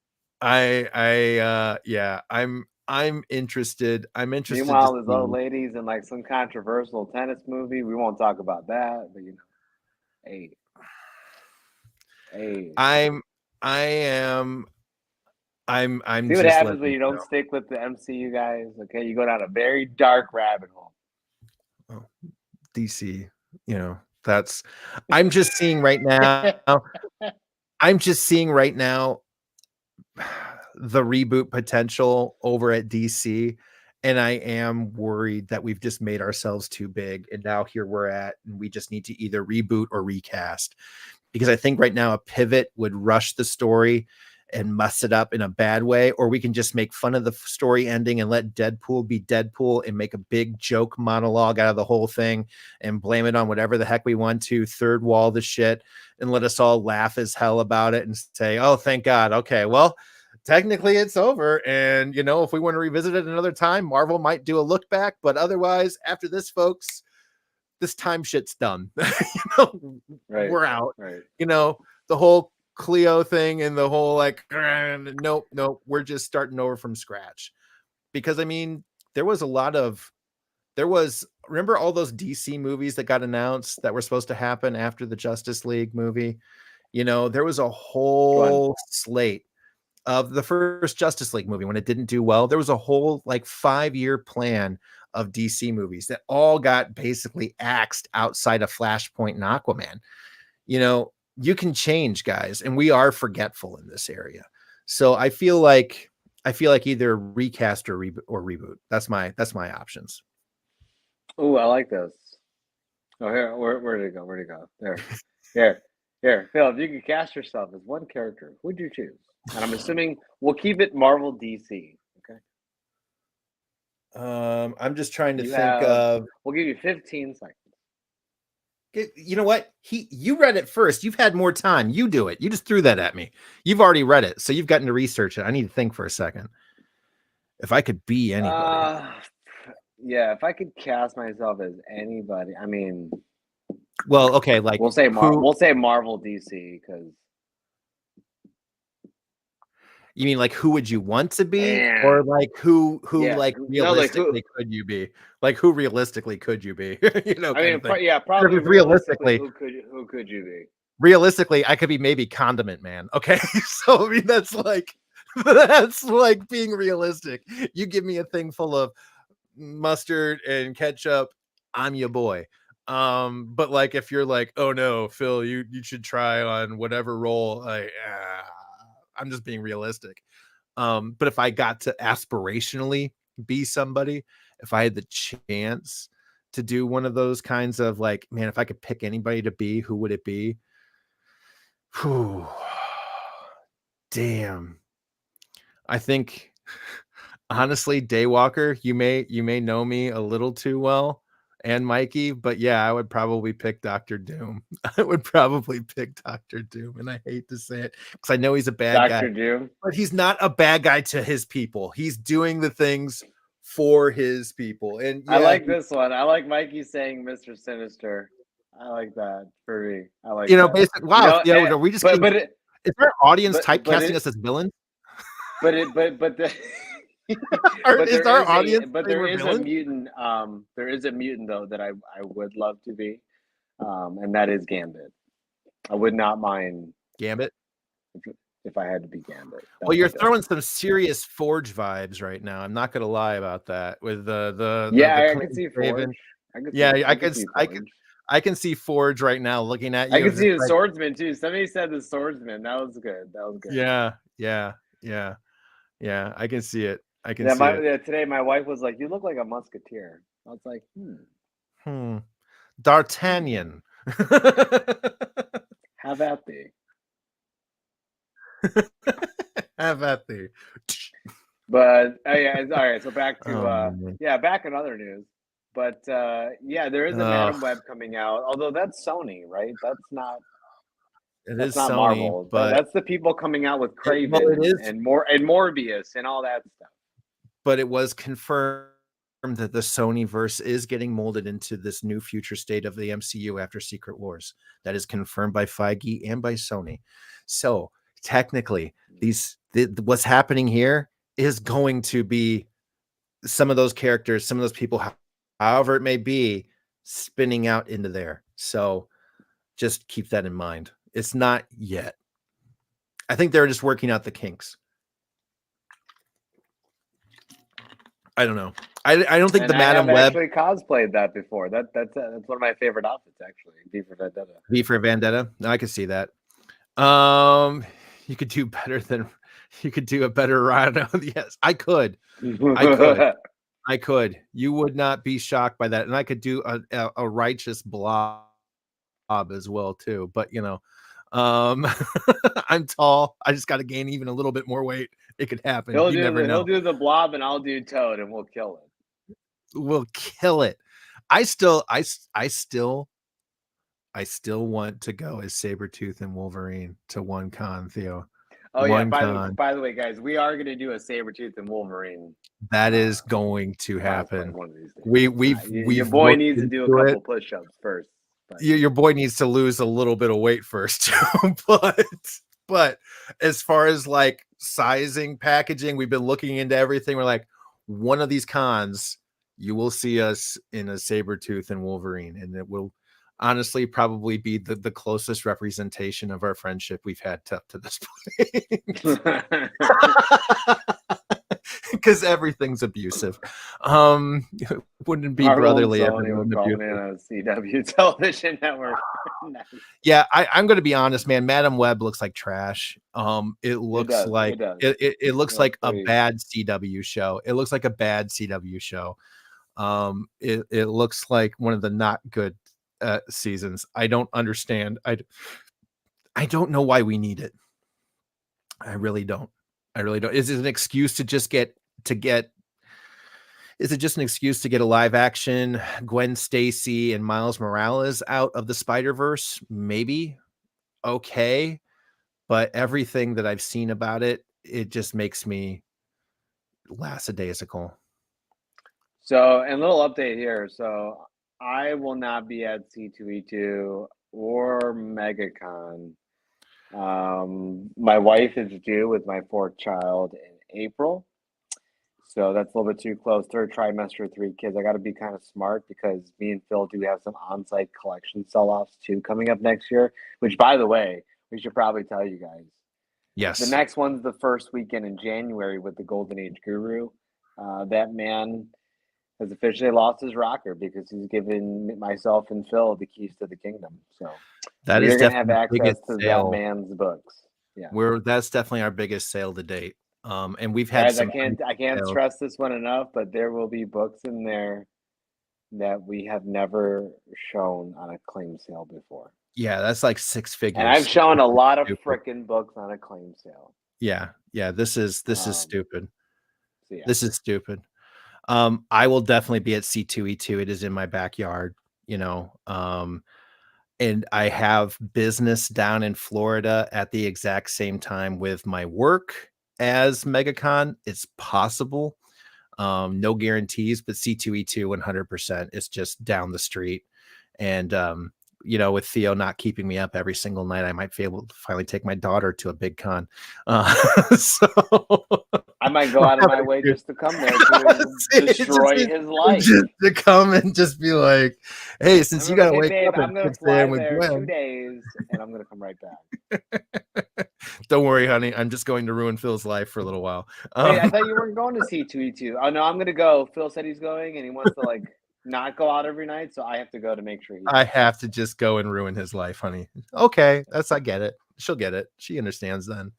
I'm interested. Meanwhile, there's old ladies in like some controversial tennis movie. We won't talk about that, but hey. I'm See what happens when you don't stick with the MCU guys. Okay, you go down a very dark rabbit hole. Oh, DC, that's. I'm just seeing right now. The reboot potential over at DC, and I am worried that we've just made ourselves too big, and now here we're at, and we just need to either reboot or recast. Because I think right now a pivot would rush the story and mess it up in a bad way, or we can just make fun of the story ending and let Deadpool be Deadpool and make a big joke monologue out of the whole thing and blame it on whatever the heck we want to, third wall the shit, and let us all laugh as hell about it and say, oh, thank God. Okay, well, technically it's over. And, if we want to revisit it another time, Marvel might do a look back. But otherwise, after this, folks, this time shit's done. Right. We're out. Right. The whole Cleo thing and the whole like, nope, we're just starting over from scratch. Because I mean, remember all those DC movies that got announced that were supposed to happen after the Justice League movie? There was a whole slate of the first Justice League movie when it didn't do well. There was a whole like 5-year plan of DC movies that all got basically axed outside of Flashpoint and Aquaman. You can change, guys, and we are forgetful in this area. So I feel like either recast or reboot. That's my options. Oh, I like this. Oh, here, where did it go? Where'd it go? There. Here, Phil, if you could cast yourself as one character, who'd you choose? And I'm assuming we'll keep it Marvel DC. Okay. I'm just trying to think of. We'll give you 15 seconds. You know what? You read it first. You've had more time. You do it. You just threw that at me. You've already read it, so you've gotten to research it. I need to think for a second. If I could be anybody. Yeah, if I could cast myself as anybody, I mean. Well, okay, like we'll say Marvel DC because. You mean like who would you want to be, or like who realistically could you be? Like who realistically could you be? I mean, probably realistically. Who could you be? Realistically, I could be maybe Condiment Man. Okay, so I mean that's like being realistic. You give me a thing full of mustard and ketchup, I'm your boy. But like if you're like, oh no, Phil, you should try on whatever role, I'm just being realistic. But if I got to aspirationally be somebody, if I had the chance to do one of those kinds of like, man, if I could pick anybody to be, who would it be? Whew. Damn. I think honestly, Daywalker, you may know me a little too well. And Mikey, but yeah, I would probably pick Dr. Doom. I would probably pick Dr. Doom, and I hate to say it because I know he's a bad guy. Dr. Doom, but he's not a bad guy to his people. He's doing the things for his people. And yeah, I like this one. I like Mikey saying Mr. Sinister. I like that for me. I like basically. Wow, are we just? Is our audience typecasting us as villains? But there is a mutant. There is a mutant though that I would love to be, and that is Gambit. I would not mind Gambit if I had to be Gambit. Well, you're throwing some serious Forge vibes right now. I'm not gonna lie about that. With the I can see Forge. I can see Forge right now looking at you. I can see the swordsman too. Somebody said the swordsman. That was good. Yeah. I can see it. I can see it. Today my wife was like, "You look like a musketeer." I was like, D'Artagnan. Have at thee. Have at thee. But all right. So back to back in other news. But there is a Madam Web coming out. Although that's Sony, right? That's not. That's not Sony, Marvel, but that's the people coming out with Craven and Morbius and all that stuff. But it was confirmed that the Sony verse is getting molded into this new future state of the MCU after Secret Wars. That is confirmed by Feige and by Sony. So technically, what's happening here is going to be some of those characters, some of those people, however it may be, spinning out into there. So just keep that in mind. It's not yet. I think they're just working out the kinks. I don't know. I don't think the Madam Web actually cosplayed that before. That's one of my favorite outfits actually. V for Vendetta. V for Vendetta. No, I could see that. You could do better than you could do a better Rhino. Yes, I could. I could. You would not be shocked by that, and I could do a righteous Blob as well too. But I'm tall. I just got to gain even a little bit more weight. It could happen. You never know. He'll do the Blob, and I'll do Toad, and we'll kill it. We'll kill it. I still want to go as Sabretooth and Wolverine to one con, Theo. Oh yeah. One con. By the way, guys, we are going to do a Sabretooth and Wolverine. That is going to happen. One of these days. We've your boy looked needs to do a into couple it. push-ups first. But. Your boy needs to lose a little bit of weight first too. but as far as like sizing, packaging, we've been looking into everything. We're like, one of these cons, you will see us in a Sabretooth and Wolverine, and it will honestly probably be the closest representation of our friendship we've had up to this point. Because everything's abusive. It wouldn't be brotherly if it wasn't abusive. In a CW television network. Nice. Yeah, I'm going to be honest, man. Madam Web looks like trash. It looks like it looks like a bad CW show. It looks like a bad CW show. It looks like one of the not good seasons. I don't understand. I don't know why we need it. I really don't. Is it an excuse to just get is it just an excuse to get a live action Gwen Stacy and Miles Morales out of the Spider-Verse? Maybe. Okay. But everything that I've seen about it, it just makes me lackadaisical. So, and a little update here. So I will not be at C2E2 or MegaCon. My wife is due with my fourth child in April. So that's a little bit too close. Third trimester, 3 kids. I got to be kind of smart because me and Phil do have some on-site collection sell-offs too coming up next year, which, by the way, we should probably tell you guys. Yes. The next one's the first weekend in January with the Golden Age Guru. That man has officially lost his rocker because he's given myself and Phil the keys to the kingdom. So that we're is going to have definitely access to that man's books. Yeah, that's definitely our biggest sale to date. And we've had guys, I can't stress this one enough, but there will be books in there that we have never shown on a claim sale before. Yeah, that's like 6 figures. And I've shown a lot of freaking books on a claim sale. Yeah. This is stupid. So yeah. This is stupid. I will definitely be at C2E2. It is in my backyard, and I have business down in Florida at the exact same time with my work as MegaCon. It's possible. No guarantees, but C2E2 100% is just down the street. And, with Theo not keeping me up every single night, I might be able to finally take my daughter to a big con. So I might go out of my way just to come there to destroy his life. Just to come and just be like, hey, since you got to wake babe, up, I'm going to fly there 2 days and I'm going to come right back. Don't worry, honey. I'm just going to ruin Phil's life for a little while. Hey, I thought you weren't going to C2E2. Oh, no, I'm going to go. Phil said he's going and he wants to not go out every night. So I have to go to make sure. I have to just go and ruin his life, honey. Okay. I get it. She'll get it. She understands then.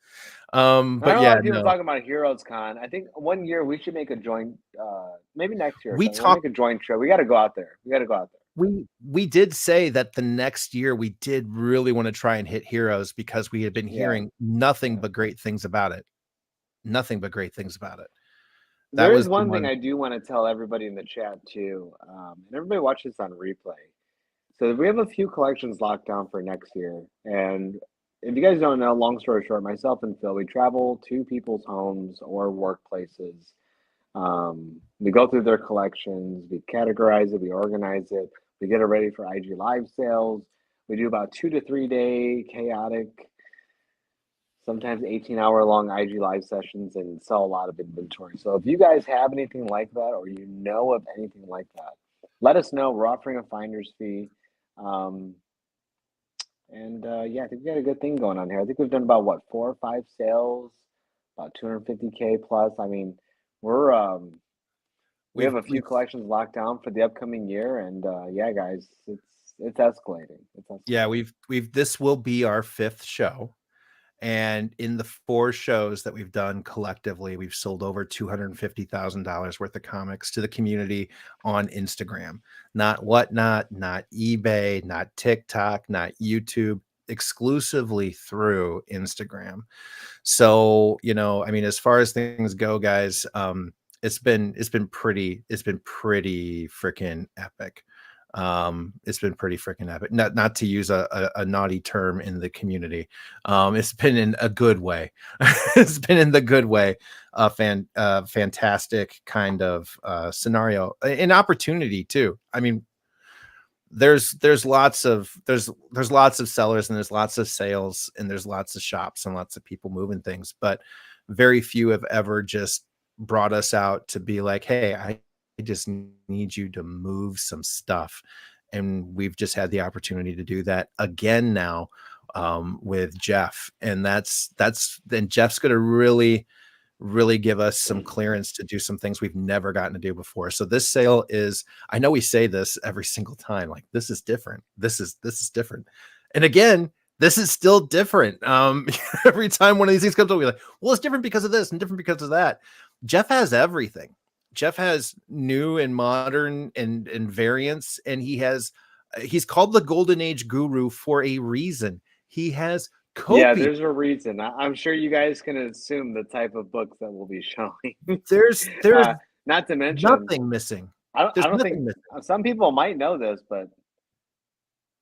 But yeah, people talking about Heroes Con. I think one year we should make a joint, maybe next year. We'll make a joint trip. We got to go out there. We did say that the next year we did really want to try and hit Heroes because we had been hearing nothing but great things about it. Nothing but great things about it. There is one thing I do want to tell everybody in the chat too, and everybody watch this on replay. So we have a few collections locked down for next year, and if you guys don't know, long story short, myself and Phil, we travel to people's homes or workplaces. We go through their collections, we categorize it, we organize it, we get it ready for IG live sales. We do about 2 to 3 day chaotic, sometimes 18-hour long IG live sessions and sell a lot of inventory. So if you guys have anything like that or you know of anything like that, let us know. We're offering a finder's fee. I think we got a good thing going on here. I think we've done about 4 or 5 sales, about 250K plus. I mean, we have a few collections locked down for the upcoming year, and guys, it's escalating. Yeah, this will be our 5th show. And in the 4 shows that we've done collectively, we've sold over $250,000 worth of comics to the community on Instagram. Not Whatnot, not eBay, not TikTok, not YouTube, exclusively through Instagram. So, as far as things go, guys, it's been pretty freaking epic. It's been pretty freaking epic. Not to use a naughty term in the community. It's been in a good way. It's been in the good way. Fantastic kind of scenario, an opportunity too. I mean, there's lots of sellers, and there's lots of sales, and there's lots of shops and lots of people moving things, but very few have ever just brought us out to be like, hey, I just need you to move some stuff. And we've just had the opportunity to do that again now, with Jeff. And then Jeff's going to really give us some clearance to do some things we've never gotten to do before. So this sale is, I know we say this every single time, like, this is different. This is different. And again, this is still different. Every time one of these things comes up, we're like, well, it's different because of this and different because of that. Jeff has everything. Jeff has new and modern and variants, and he's called the Golden Age Guru for a reason. He has Yeah, there's a reason. I'm sure you guys can assume the type of books that we'll be showing. There's not to mention nothing missing. I don't think some people might know this, but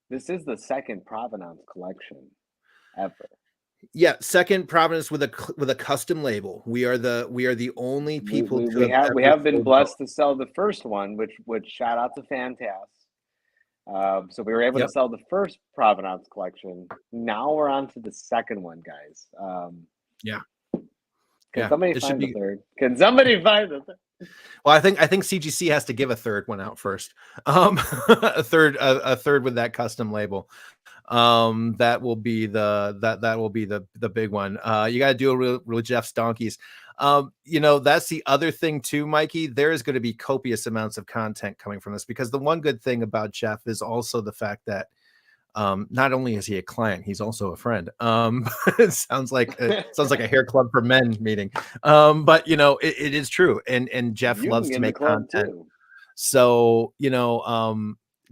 this is the second Provenance collection ever. Yeah, second Provenance with a custom label. We are the only people we have been blessed to sell the first one, which shout out to Fantas. So we were able to sell the first Provenance collection. Now we're on to the second one, guys. Can somebody find the third? Can somebody find the third? Well, I think CGC has to give a third one out first. A third with that custom label. That will be the big one. You got to do a real Jeff's donkeys. That's the other thing too, Mikey. There is going to be copious amounts of content coming from this, because the one good thing about Jeff is also the fact that not only is he a client, he's also a friend. It sounds like a hair club for men meeting. But it is true. And Jeff loves to make content too. So,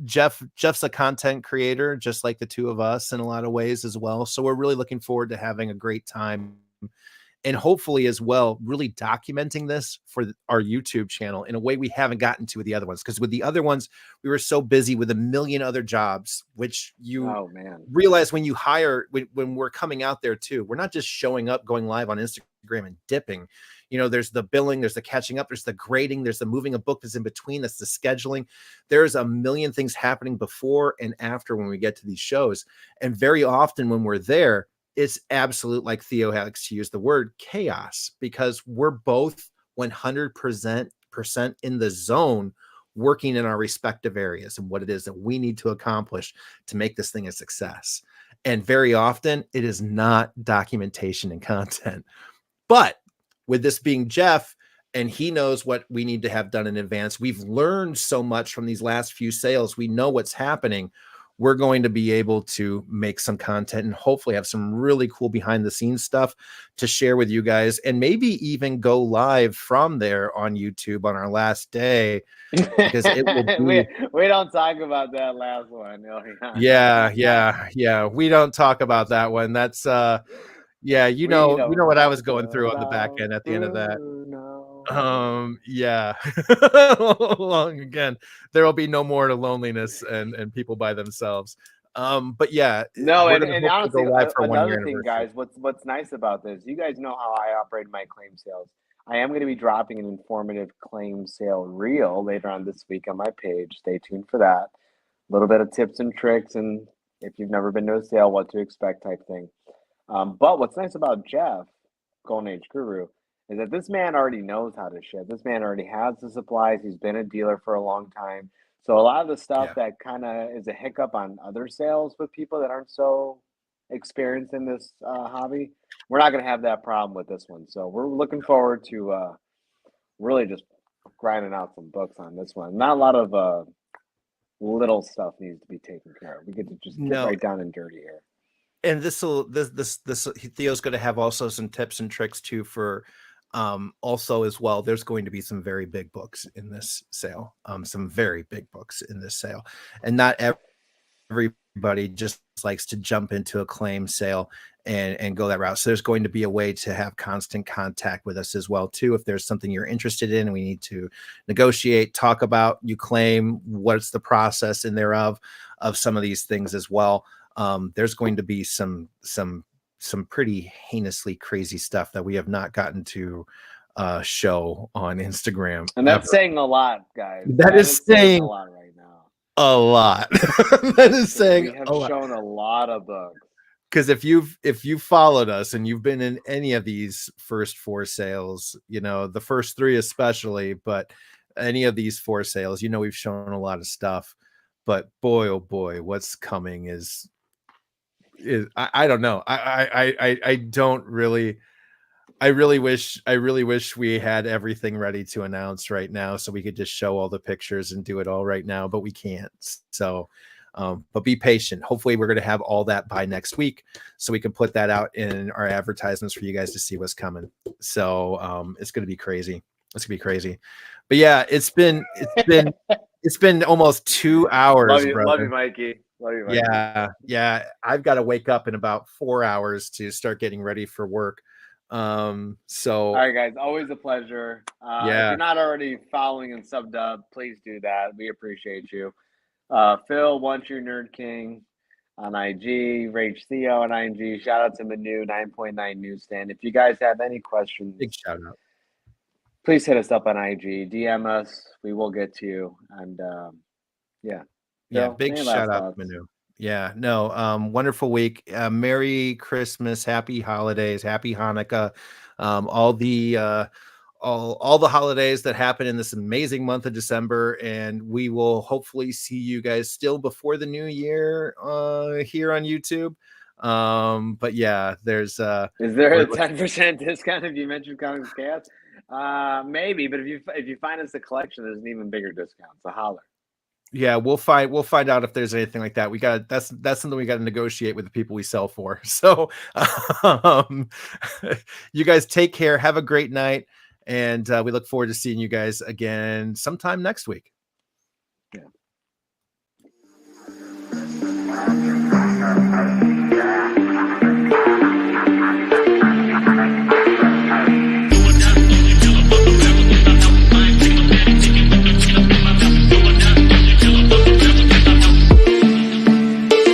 Jeff's a content creator, just like the two of us in a lot of ways as well. So we're really looking forward to having a great time, and hopefully as well, really documenting this for our YouTube channel in a way we haven't gotten to with the other ones. Because with the other ones, we were so busy with a million other jobs, which you realize when you hire, when we're coming out there too, we're not just showing up, going live on Instagram and dipping. There's the billing, there's the catching up, there's the grading, there's the moving a book that's in between, that's the scheduling. There's a million things happening before and after when we get to these shows. And very often when we're there, it's absolute, like Theo likes to use the word, chaos, because we're both 100% in the zone, working in our respective areas and what it is that we need to accomplish to make this thing a success. And very often it is not documentation and content. But with this being Jeff, and he knows what we need to have done in advance, we've learned so much from these last few sales. We know what's happening. We're going to be able to make some content and hopefully have some really cool behind the scenes stuff to share with you guys, and maybe even go live from there on YouTube on our last day, because it will be... we don't talk about that last one. Yeah. We don't talk about that one. That's you know what I was going through on the back end at the end of that. Again, there will be no more to loneliness and people by themselves. But yeah, no, and honestly, another thing, guys, what's nice about this, you guys know how I operate my claim sales. I am going to be dropping an informative claim sale reel later on this week on my page. Stay tuned for that. A little bit of tips and tricks, and if you've never been to a sale, what to expect type thing. But what's nice about Jeff, Golden Age Guru, is that this man already knows how to ship. This man already has the supplies. He's been a dealer for a long time. So a lot of the stuff that kind of is a hiccup on other sales with people that aren't so experienced in this hobby, we're not going to have that problem with this one. So we're looking forward to really just grinding out some books on this one. Not a lot of little stuff needs to be taken care of. We get to just get right down and dirty here. And this Theo's going to have also some tips and tricks too for also as well. There's going to be some very big books in this sale, some very big books in this sale, and not everybody just likes to jump into a claim sale and go that route. So there's going to be a way to have constant contact with us as well too. If there's something you're interested in, we need to negotiate, talk about, you claim, what's the process in thereof of some of these things as well. There's going to be some pretty heinously crazy stuff that we have not gotten to show on Instagram. And that's ever. Saying a lot, guys. That is saying a lot right now. A lot. That is saying we have shown a lot of books. Because if you've followed us and you've been in any of these first 4 sales, you know, the first 3 especially, but any of these 4 sales, you know, we've shown a lot of stuff. But boy, oh boy, what's coming is I don't know. I don't really. I really wish we had everything ready to announce right now so we could just show all the pictures and do it all right now, but we can't. So, but be patient. Hopefully we're going to have all that by next week so we can put that out in our advertisements for you guys to see what's coming. So, it's going to be crazy. It's gonna be crazy. But yeah, it's been almost 2 hours. Love you, Mikey. Love you, Mikey. Yeah. I've got to wake up in about 4 hours to start getting ready for work. So all right, guys, always a pleasure. If you're not already following and subbed up, please do that. We appreciate you. Phil, One True Nerd King on IG, Rage Theo on IG. Shout out to Manu 9.9 Newsstand. If you guys have any questions, big shout out. Please hit us up on IG, DM us. We will get to you. And big shout out to Manu. Yeah, no, wonderful week. Merry Christmas, happy holidays, happy Hanukkah, all the holidays that happen in this amazing month of December, and we will hopefully see you guys still before the new year here on YouTube. But yeah, there's is there a 10% discount if you mention Kang's Chaos? Maybe, but if you find us a collection, there's an even bigger discount. So holler. Yeah, we'll find out if there's anything like that. That's something we got to negotiate with the people we sell for. So you guys take care, have a great night, and we look forward to seeing you guys again sometime next week. Yeah.